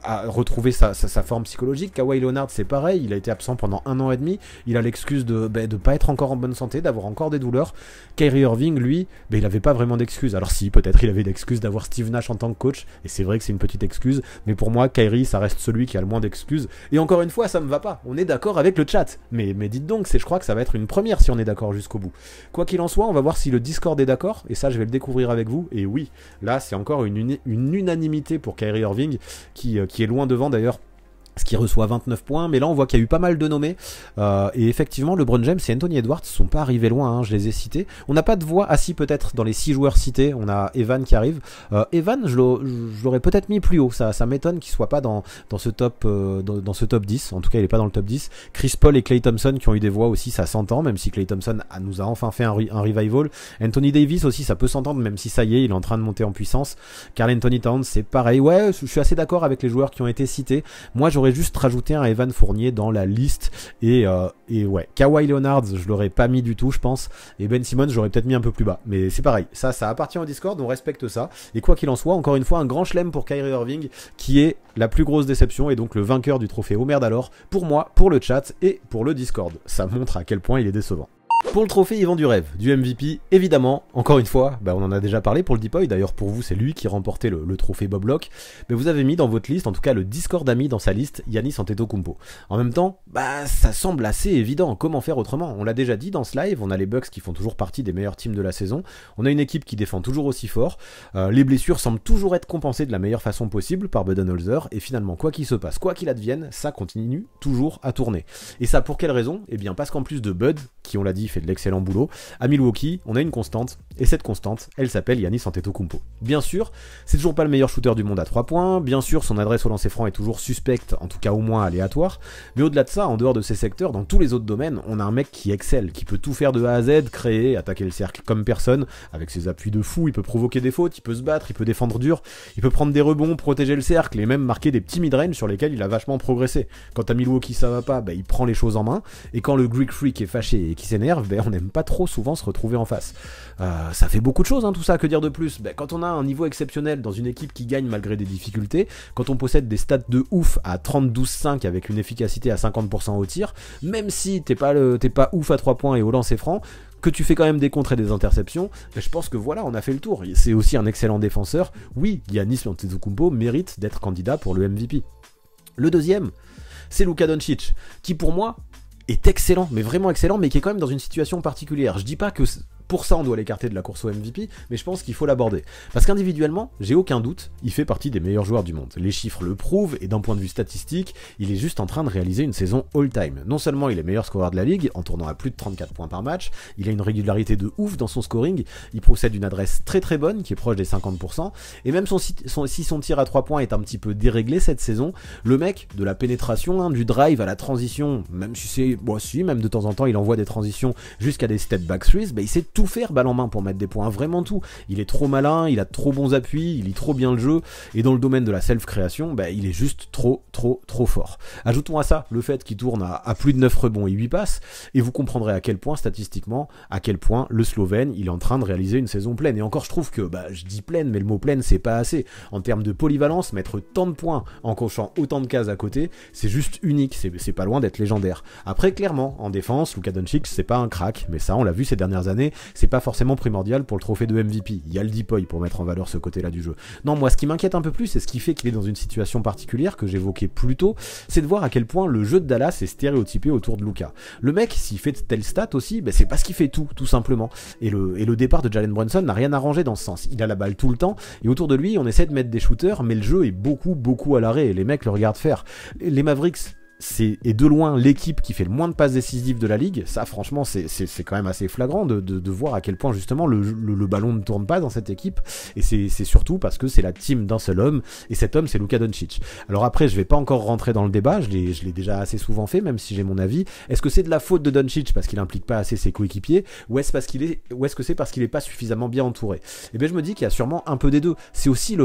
à retrouver sa forme psychologique. Kawhi Leonard, c'est pareil, il a été absent pendant 1 an et demi, il a l'excuse de pas être encore en bonne santé, d'avoir encore des douleurs. Kyrie Irving, lui, il avait pas vraiment d'excuse. Alors si, peut-être il avait l'excuse d'avoir Steve Nash en tant que coach, et c'est vrai que c'est une petite excuse, mais pour moi, Kyrie, ça reste celui qui a le moins d'excuses. Et encore une fois, ça me va pas, on est d'accord avec le chat, mais dites donc, je crois que ça va être une première si on est d'accord jusqu'au bout. Quoi qu'il en soit, on va voir si le Discord est d'accord, et ça je vais le découvrir avec vous, et oui, là c'est encore une unanimité pour Kyrie Irving, qui est loin devant d'ailleurs, ce qui reçoit 29 points, mais là on voit qu'il y a eu pas mal de nommés, et effectivement LeBron James et Anthony Edwards sont pas arrivés loin, je les ai cités. On n'a pas de voix assis peut-être dans les 6 joueurs cités, on a Evan qui arrive. Evan, je l'aurais peut-être mis plus haut, ça m'étonne qu'il soit pas dans ce top 10, en tout cas il est pas dans le top 10. Chris Paul et Klay Thompson qui ont eu des voix aussi, ça s'entend, même si Klay Thompson nous a enfin fait un revival. Anthony Davis aussi, ça peut s'entendre, même si ça y est, il est en train de monter en puissance. Karl Anthony Towns, c'est pareil, ouais, je suis assez d'accord avec les joueurs qui ont été cités. Moi j'aurais juste rajouté un Evan Fournier dans la liste, et ouais, Kawhi Leonard je l'aurais pas mis du tout je pense, et Ben Simmons j'aurais peut-être mis un peu plus bas, mais c'est pareil, ça appartient au Discord, on respecte ça, et quoi qu'il en soit, encore une fois un grand chelem pour Kyrie Irving, qui est la plus grosse déception, et donc le vainqueur du trophée Homer Dallor, pour moi, pour le chat et pour le Discord. Ça montre à quel point il est décevant. Pour le trophée Yvan du rêve, du MVP, évidemment, encore une fois, on en a déjà parlé pour le Deep Boy, d'ailleurs pour vous c'est lui qui remportait le trophée Bob Locke, mais vous avez mis dans votre liste, en tout cas le Discord a mis dans sa liste Giannis Antetokounmpo. En même temps, ça semble assez évident, comment faire autrement? On l'a déjà dit dans ce live, on a les Bucks qui font toujours partie des meilleurs teams de la saison, on a une équipe qui défend toujours aussi fort, les blessures semblent toujours être compensées de la meilleure façon possible par Budenholzer, et finalement quoi qu'il se passe, quoi qu'il advienne, ça continue toujours à tourner. Et ça pour quelle raison? Eh bien parce qu'en plus de Bud, qui on l'a dit fait de l'excellent boulot, à Milwaukee, on a une constante, et cette constante, elle s'appelle Giannis Antetokounmpo. Bien sûr, c'est toujours pas le meilleur shooter du monde à 3 points, bien sûr son adresse au lancer franc est toujours suspecte, en tout cas au moins aléatoire, mais au-delà de ça, en dehors de ces secteurs, dans tous les autres domaines, on a un mec qui excelle, qui peut tout faire de A à Z, créer, attaquer le cercle comme personne, avec ses appuis de fou, il peut provoquer des fautes, il peut se battre, il peut défendre dur, il peut prendre des rebonds, protéger le cercle, et même marquer des petits mid-range sur lesquels il a vachement progressé. Quand à Milwaukee ça va pas, il prend les choses en main, et quand le Greek Freak est fâché et qui s'énerve, ben, on n'aime pas trop souvent se retrouver en face. Ça fait beaucoup de choses, hein, tout ça, que dire de plus? Ben, quand on a un niveau exceptionnel dans une équipe qui gagne malgré des difficultés, quand on possède des stats de ouf à 30-12-5 avec une efficacité à 50% au tir, même si t'es pas ouf à 3 points et au lancer franc, que tu fais quand même des contres et des interceptions, je pense que voilà, on a fait le tour. C'est aussi un excellent défenseur. Oui, Giannis Antetokounmpo mérite d'être candidat pour le MVP. Le deuxième, c'est Luka Doncic, qui pour moi est excellent, mais vraiment excellent, mais qui est quand même dans une situation particulière. Je dis pas que pour ça on doit l'écarter de la course au MVP, mais je pense qu'il faut l'aborder. Parce qu'individuellement, j'ai aucun doute, il fait partie des meilleurs joueurs du monde. Les chiffres le prouvent, et d'un point de vue statistique, il est juste en train de réaliser une saison all-time. Non seulement il est meilleur scoreur de la ligue, en tournant à plus de 34 points par match, il a une régularité de ouf dans son scoring, il possède une adresse très très bonne, qui est proche des 50%, et même si son tir à 3 points est un petit peu déréglé cette saison, le mec, de la pénétration, hein, du drive à la transition, même si c'est... Bon, si, même de temps en temps il envoie des transitions jusqu'à des step back threes, bah, il sait tout faire balle en main pour mettre des points, vraiment tout. Il est trop malin, il a trop bons appuis, il lit trop bien le jeu, et dans le domaine de la self-création, bah, il est juste trop fort. Ajoutons à ça le fait qu'il tourne à plus de 9 rebonds et 8 passes, et vous comprendrez à quel point, statistiquement, à quel point le Slovène, il est en train de réaliser une saison pleine. Et encore, je trouve que, bah, je dis pleine, mais le mot pleine, c'est pas assez. En termes de polyvalence, mettre tant de points en cochant autant de cases à côté, c'est juste unique, c'est pas loin d'être légendaire. Après, clairement, en défense, Luka Doncic, c'est pas un crack, mais ça, on l'a vu ces dernières années, c'est pas forcément primordial pour le trophée de MVP. Il y a le Deepoy pour mettre en valeur ce côté-là du jeu. Non, moi, ce qui m'inquiète un peu plus, et ce qui fait qu'il est dans une situation particulière que j'évoquais plus tôt, c'est de voir à quel point le jeu de Dallas est stéréotypé autour de Luka. Le mec, s'il fait de telles stats aussi, ben c'est parce qu'il fait tout simplement. Et le départ de Jalen Brunson n'a rien arrangé dans ce sens. Il a la balle tout le temps, et autour de lui, on essaie de mettre des shooters, mais le jeu est beaucoup à l'arrêt, et les mecs le regardent faire. Les Mavericks, c'est de loin l'équipe qui fait le moins de passes décisives de la ligue. Ça, franchement, c'est quand même assez flagrant de voir à quel point justement le ballon ne tourne pas dans cette équipe, et c'est surtout parce que c'est la team d'un seul homme, et cet homme, c'est Luka Doncic. Alors après, je vais pas encore rentrer dans le débat, je l'ai déjà assez souvent fait, même si j'ai mon avis. Est-ce que c'est de la faute de Doncic parce qu'il implique pas assez ses coéquipiers, ou est-ce que c'est parce qu'il est pas suffisamment bien entouré? Et bien je me dis qu'il y a sûrement un peu des deux. C'est aussi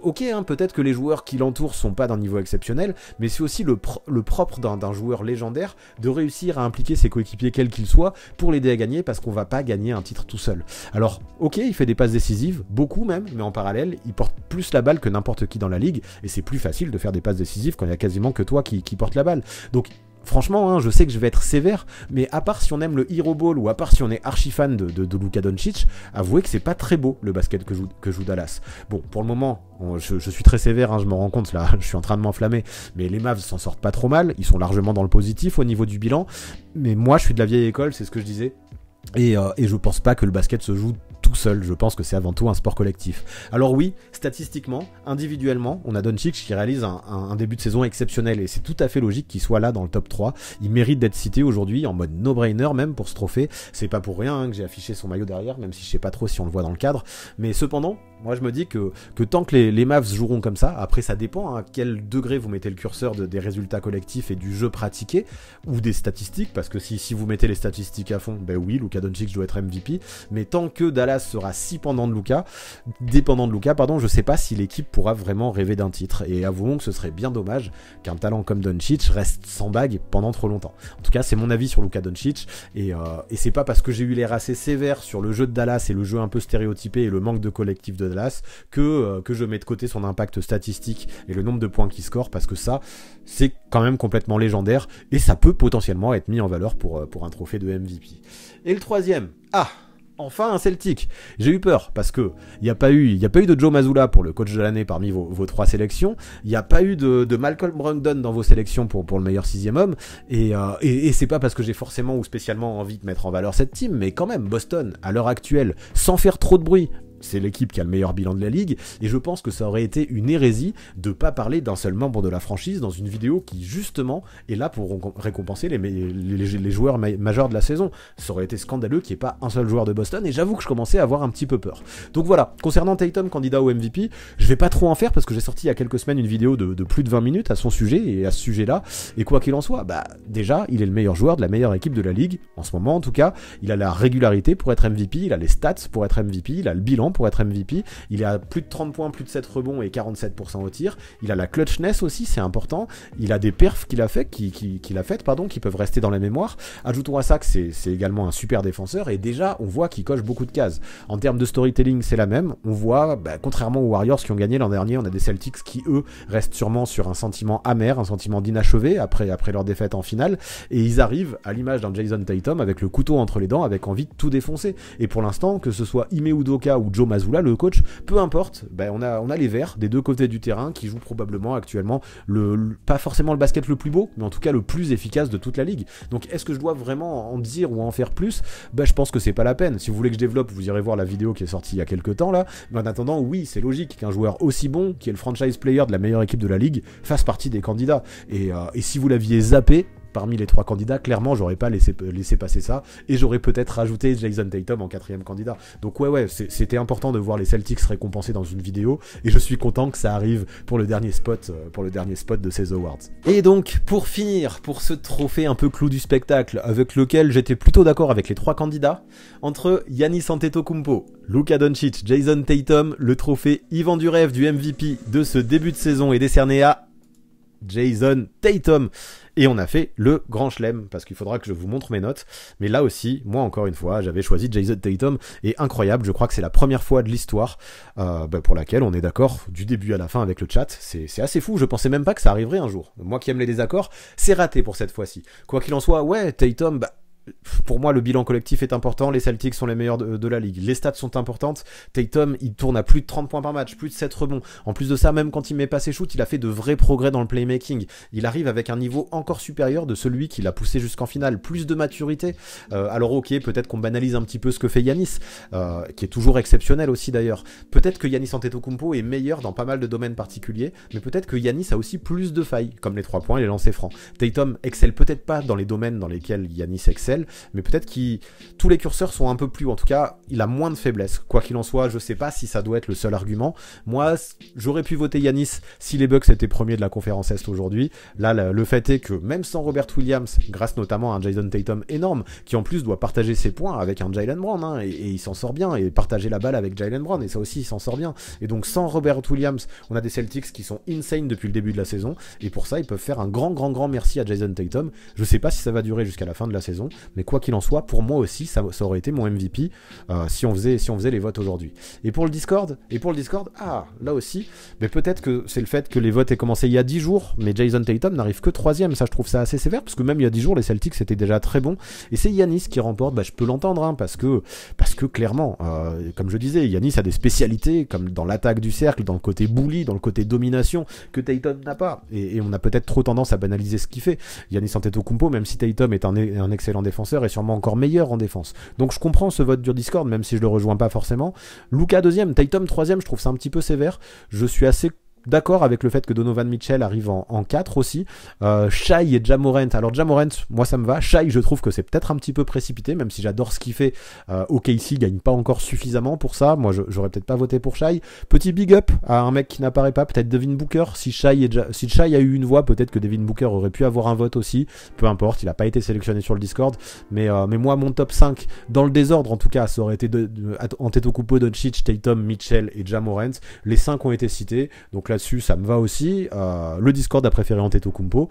ok, hein, peut-être que les joueurs qui l'entourent sont pas d'un niveau exceptionnel, mais c'est aussi le propre d'un joueur légendaire de réussir à impliquer ses coéquipiers quels qu'ils soient pour l'aider à gagner, parce qu'on va pas gagner un titre tout seul. Alors, ok, il fait des passes décisives, beaucoup même, mais en parallèle, il porte plus la balle que n'importe qui dans la ligue, et c'est plus facile de faire des passes décisives quand il y a quasiment que toi qui porte la balle. Donc, franchement, hein, je sais que je vais être sévère, mais à part si on aime le Hero Ball ou à part si on est archi fan de Luka Doncic, avouez que c'est pas très beau le basket que joue Dallas. Bon, pour le moment, je suis très sévère, hein, je me rends compte là, je suis en train de m'enflammer, mais les Mavs s'en sortent pas trop mal, ils sont largement dans le positif au niveau du bilan, mais moi je suis de la vieille école, c'est ce que je disais, et je pense pas que le basket se joue tout seul, je pense que c'est avant tout un sport collectif. Alors oui, statistiquement, individuellement, on a Doncic qui réalise un début de saison exceptionnel, et c'est tout à fait logique qu'il soit là dans le top 3, il mérite d'être cité aujourd'hui en mode no-brainer même pour ce trophée, c'est pas pour rien hein, que j'ai affiché son maillot derrière, même si je sais pas trop si on le voit dans le cadre, mais cependant, moi je me dis que tant que les Mavs joueront comme ça, après ça dépend à quel degré vous mettez le curseur des résultats collectifs et du jeu pratiqué, ou des statistiques, parce que si vous mettez les statistiques à fond, ben oui, Luka Doncic doit être MVP, mais tant que Dallas sera si dépendant de Luka, je sais pas si l'équipe pourra vraiment rêver d'un titre, et avouons que ce serait bien dommage qu'un talent comme Doncic reste sans bague pendant trop longtemps. En tout cas, c'est mon avis sur Luka Doncic, et c'est pas parce que j'ai eu l'air assez sévère sur le jeu de Dallas et le jeu un peu stéréotypé et le manque de collectif de Dallas que je mets de côté son impact statistique et le nombre de points qu'il score, parce que ça, c'est quand même complètement légendaire, et ça peut potentiellement être mis en valeur pour un trophée de MVP. Et le troisième, enfin un Celtic. J'ai eu peur parce que il y a pas eu de Joe Mazzulla pour le coach de l'année parmi vos 3 sélections. Il n'y a pas eu de Malcolm Brogdon dans vos sélections pour le meilleur 6e homme. Et c'est pas parce que j'ai forcément ou spécialement envie de mettre en valeur cette team, mais quand même Boston à l'heure actuelle, sans faire trop de bruit, c'est l'équipe qui a le meilleur bilan de la ligue, et je pense que ça aurait été une hérésie de pas parler d'un seul membre de la franchise dans une vidéo qui justement est là pour récompenser les joueurs majeurs de la saison. Ça aurait été scandaleux qu'il n'y ait pas un seul joueur de Boston, et j'avoue que je commençais à avoir un petit peu peur. Donc voilà, concernant Tatum, candidat au MVP, je vais pas trop en faire parce que j'ai sorti il y a quelques semaines une vidéo de plus de 20 minutes à son sujet et à ce sujet-là, et quoi qu'il en soit, déjà, il est le meilleur joueur de la meilleure équipe de la ligue, en ce moment en tout cas, il a la régularité pour être MVP, il a les stats pour être MVP, il a le bilan pour être MVP. Il a plus de 30 points, plus de 7 rebonds et 47% au tir. Il a la clutchness aussi, c'est important. Il a des perfs qu'il a faites, qui peuvent rester dans la mémoire. Ajoutons à ça que c'est également un super défenseur, et déjà, on voit qu'il coche beaucoup de cases. En termes de storytelling, c'est la même. On voit, contrairement aux Warriors qui ont gagné l'an dernier, on a des Celtics qui, eux, restent sûrement sur un sentiment amer, un sentiment d'inachevé après leur défaite en finale, et ils arrivent, à l'image d'un Jason Tatum, avec le couteau entre les dents, avec envie de tout défoncer. Et pour l'instant, que ce soit Ime Udoka ou Joe Mazzulla, le coach, peu importe, on a les Verts des deux côtés du terrain qui jouent probablement actuellement pas forcément le basket le plus beau, mais en tout cas le plus efficace de toute la ligue. Donc est-ce que je dois vraiment en dire ou en faire plus? Je pense que c'est pas la peine. Si vous voulez que je développe, vous irez voir la vidéo qui est sortie il y a quelques temps là. Mais en attendant, oui, c'est logique qu'un joueur aussi bon, qui est le franchise player de la meilleure équipe de la ligue, fasse partie des candidats. Et si vous l'aviez zappé parmi les 3 candidats, clairement j'aurais pas laissé passer ça, et j'aurais peut-être rajouté Jason Tatum en 4e candidat. Donc ouais, c'était important de voir les Celtics récompensés dans une vidéo, et je suis content que ça arrive pour le dernier spot de ces awards. Et donc pour finir, pour ce trophée un peu clou du spectacle, avec lequel j'étais plutôt d'accord avec les 3 candidats, entre Giannis Antetokounmpo, Luka Doncic, Jason Tatum, le trophée Yvan du rêve du MVP de ce début de saison est décerné à Jason Tatum. Et on a fait le grand chelem, parce qu'il faudra que je vous montre mes notes. Mais là aussi, moi encore une fois, j'avais choisi Jason Tatum, et incroyable, je crois que c'est la première fois de l'histoire pour laquelle on est d'accord du début à la fin avec le chat. C'est assez fou, je pensais même pas que ça arriverait un jour. Moi qui aime les désaccords, c'est raté pour cette fois-ci. Quoi qu'il en soit, ouais, Tatum, pour moi, le bilan collectif est important. Les Celtics sont les meilleurs de la ligue. Les stats sont importantes. Tatum, il tourne à plus de 30 points par match, plus de 7 rebonds. En plus de ça, même quand il met pas ses shoots, il a fait de vrais progrès dans le playmaking. Il arrive avec un niveau encore supérieur de celui qui l'a poussé jusqu'en finale. Plus de maturité. Alors ok, peut-être qu'on banalise un petit peu ce que fait Giannis, qui est toujours exceptionnel aussi d'ailleurs. Peut-être que Giannis Antetokounmpo est meilleur dans pas mal de domaines particuliers, mais peut-être que Giannis a aussi plus de failles, comme les 3 points et les lancers francs. Tatum excelle peut-être pas dans les domaines dans lesquels Giannis excelle, mais peut-être que tous les curseurs sont un peu plus haut. En tout cas, il a moins de faiblesses. Quoi qu'il en soit, je sais pas si ça doit être le seul argument. Moi, j'aurais pu voter Giannis si les Bucks étaient premiers de la conférence Est aujourd'hui. Là, le fait est que même sans Robert Williams, grâce notamment à un Jason Tatum énorme, qui en plus doit partager ses points avec un Jaylen Brown, et il s'en sort bien, et partager la balle avec Jaylen Brown, et ça aussi, il s'en sort bien. Et donc, sans Robert Williams, on a des Celtics qui sont insane depuis le début de la saison, et pour ça, ils peuvent faire un grand merci à Jason Tatum. Je sais pas si ça va durer jusqu'à la fin de la saison, mais quoi qu'il en soit, pour moi aussi, ça aurait été mon MVP si on faisait les votes aujourd'hui. Et pour le Discord, là aussi, mais peut-être que c'est le fait que les votes aient commencé il y a 10 jours, mais Jason Tatum n'arrive que 3ème, ça je trouve ça assez sévère, parce que même il y a 10 jours, les Celtics c'était déjà très bon, et c'est Giannis qui remporte, je peux l'entendre, parce que clairement, comme je disais, Giannis a des spécialités, comme dans l'attaque du cercle, dans le côté bully, dans le côté domination, que Tatum n'a pas, et on a peut-être trop tendance à banaliser ce qu'il fait. Giannis Antetokounmpo, même si Tatum est un excellent défenseur, est sûrement encore meilleur en défense. Donc je comprends ce vote du Discord, même si je le rejoins pas forcément. Luka 2ème, Tatum 3ème, je trouve ça un petit peu sévère. Je suis assez d'accord avec le fait que Donovan Mitchell arrive en 4 aussi. Shai et Ja Morant. Alors Ja Morant, moi ça me va. Shai, je trouve que c'est peut-être un petit peu précipité, même si j'adore ce qu'il fait. OKC gagne pas encore suffisamment pour ça. Moi j'aurais peut-être pas voté pour Shai. Petit big up à un mec qui n'apparaît pas, peut-être Devin Booker. Si Shai a eu une voix, peut-être que Devin Booker aurait pu avoir un vote aussi. Peu importe, il a pas été sélectionné sur le Discord. Mais moi mon top 5, dans le désordre en tout cas, ça aurait été Antetokounmpo, Doncic, Tatum, Mitchell et Ja Morant. Les 5 ont été cités. Donc là-dessus, ça me va aussi. Le Discord a préféré Antetokounmpo,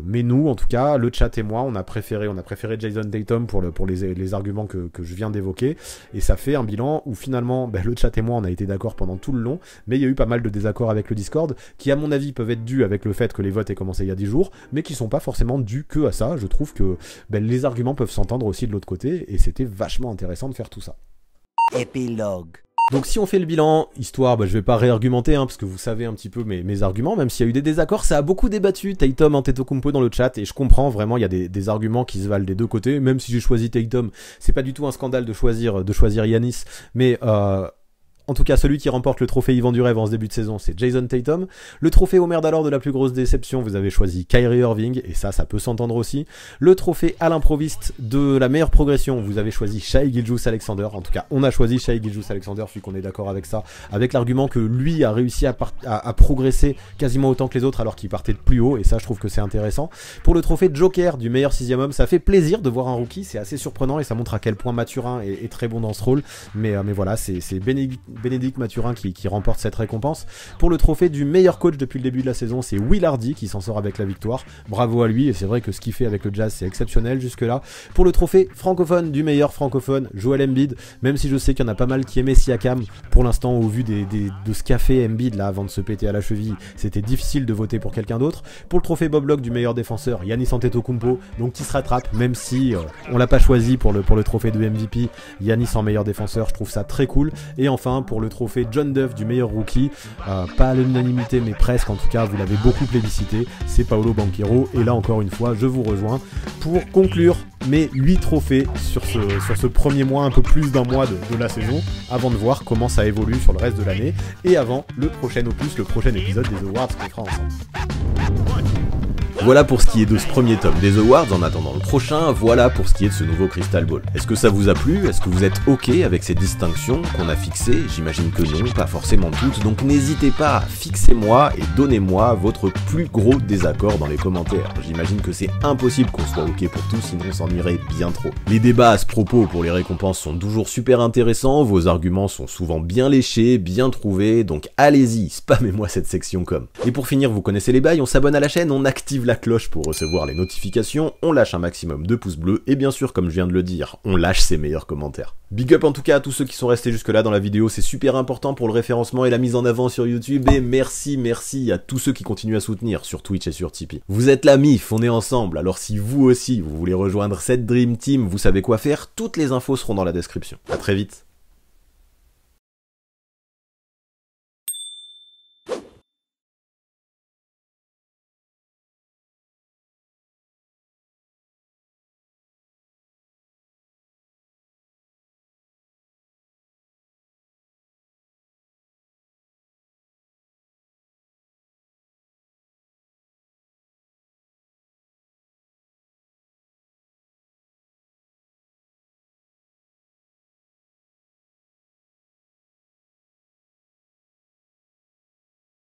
mais nous, en tout cas, le chat et moi, on a préféré Jason Tatum pour les arguments que je viens d'évoquer, et ça fait un bilan où finalement, le chat et moi, on a été d'accord pendant tout le long, mais il y a eu pas mal de désaccords avec le Discord, qui à mon avis peuvent être dus avec le fait que les votes aient commencé il y a 10 jours, mais qui sont pas forcément dus que à ça. Je trouve que les arguments peuvent s'entendre aussi de l'autre côté, et c'était vachement intéressant de faire tout ça. Épilogue. Donc si on fait le bilan, histoire, je vais pas réargumenter, parce que vous savez un petit peu mes arguments, même s'il y a eu des désaccords, ça a beaucoup débattu, Tatum, Antetokounmpo dans le chat, et je comprends vraiment, il y a des arguments qui se valent des deux côtés, même si j'ai choisi Tatum, c'est pas du tout un scandale de choisir Giannis, mais En tout cas, celui qui remporte le trophée Yvan du Rêve en ce début de saison, c'est Jason Tatum. Le trophée Homer Dallor de la plus grosse déception, vous avez choisi Kyrie Irving, et ça peut s'entendre aussi. Le trophée à l'improviste de la meilleure progression, vous avez choisi Shai Gilgeous-Alexander. En tout cas, on a choisi Shai Gilgeous-Alexander, vu qu'on est d'accord avec ça, avec l'argument que lui a réussi à progresser quasiment autant que les autres alors qu'il partait de plus haut, et ça je trouve que c'est intéressant. Pour le trophée Joker du meilleur 6e homme, ça fait plaisir de voir un rookie, c'est assez surprenant et ça montre à quel point Mathurin est très bon dans ce rôle, mais voilà, c'est Bénédicte Mathurin qui remporte cette récompense. Pour le trophée du meilleur coach depuis le début de la saison, c'est Will Hardy qui s'en sort avec la victoire, bravo à lui, et c'est vrai que ce qu'il fait avec le Jazz c'est exceptionnel jusque là. Pour le trophée francophone du meilleur francophone, Joel Embiid, même si je sais qu'il y en a pas mal qui aimaient Siakam, pour l'instant au vu de ce qu'a fait Embiid là avant de se péter à la cheville, c'était difficile de voter pour quelqu'un d'autre. Pour le trophée Bob Locke du meilleur défenseur, Giannis Antetokounmpo, donc qui se rattrape, même si on l'a pas choisi pour le trophée de MVP, Giannis en meilleur défenseur, je trouve ça très cool. Et enfin pour le trophée John Duff du meilleur rookie, pas à l'unanimité mais presque, en tout cas vous l'avez beaucoup plébiscité, c'est Paolo Banchero, et là encore une fois je vous rejoins pour conclure mes 8 trophées sur ce premier mois, un peu plus d'un mois de la saison, avant de voir comment ça évolue sur le reste de l'année, et avant le prochain opus, le prochain épisode des Awards qu'on fera ensemble. Voilà pour ce qui est de ce premier tome des Awards. En attendant le prochain, voilà pour ce qui est de ce nouveau Crystal Ball. Est-ce que ça vous a plu? Est-ce que vous êtes ok avec ces distinctions qu'on a fixées? J'imagine que non, pas forcément toutes, donc n'hésitez pas, fixez-moi et donnez-moi votre plus gros désaccord dans les commentaires. J'imagine que c'est impossible qu'on soit ok pour tout, sinon on s'en irait bien trop. Les débats à ce propos pour les récompenses sont toujours super intéressants, vos arguments sont souvent bien léchés, bien trouvés, donc allez-y, spammez-moi cette section com. Et pour finir, vous connaissez les bails, on s'abonne à la chaîne, on active la cloche pour recevoir les notifications, on lâche un maximum de pouces bleus, et bien sûr, comme je viens de le dire, on lâche ses meilleurs commentaires. Big up en tout cas à tous ceux qui sont restés jusque là dans la vidéo, c'est super important pour le référencement et la mise en avant sur YouTube, et merci à tous ceux qui continuent à soutenir sur Twitch et sur Tipeee. Vous êtes la MIF, on est ensemble, alors si vous aussi vous voulez rejoindre cette Dream Team, vous savez quoi faire, toutes les infos seront dans la description. À très vite.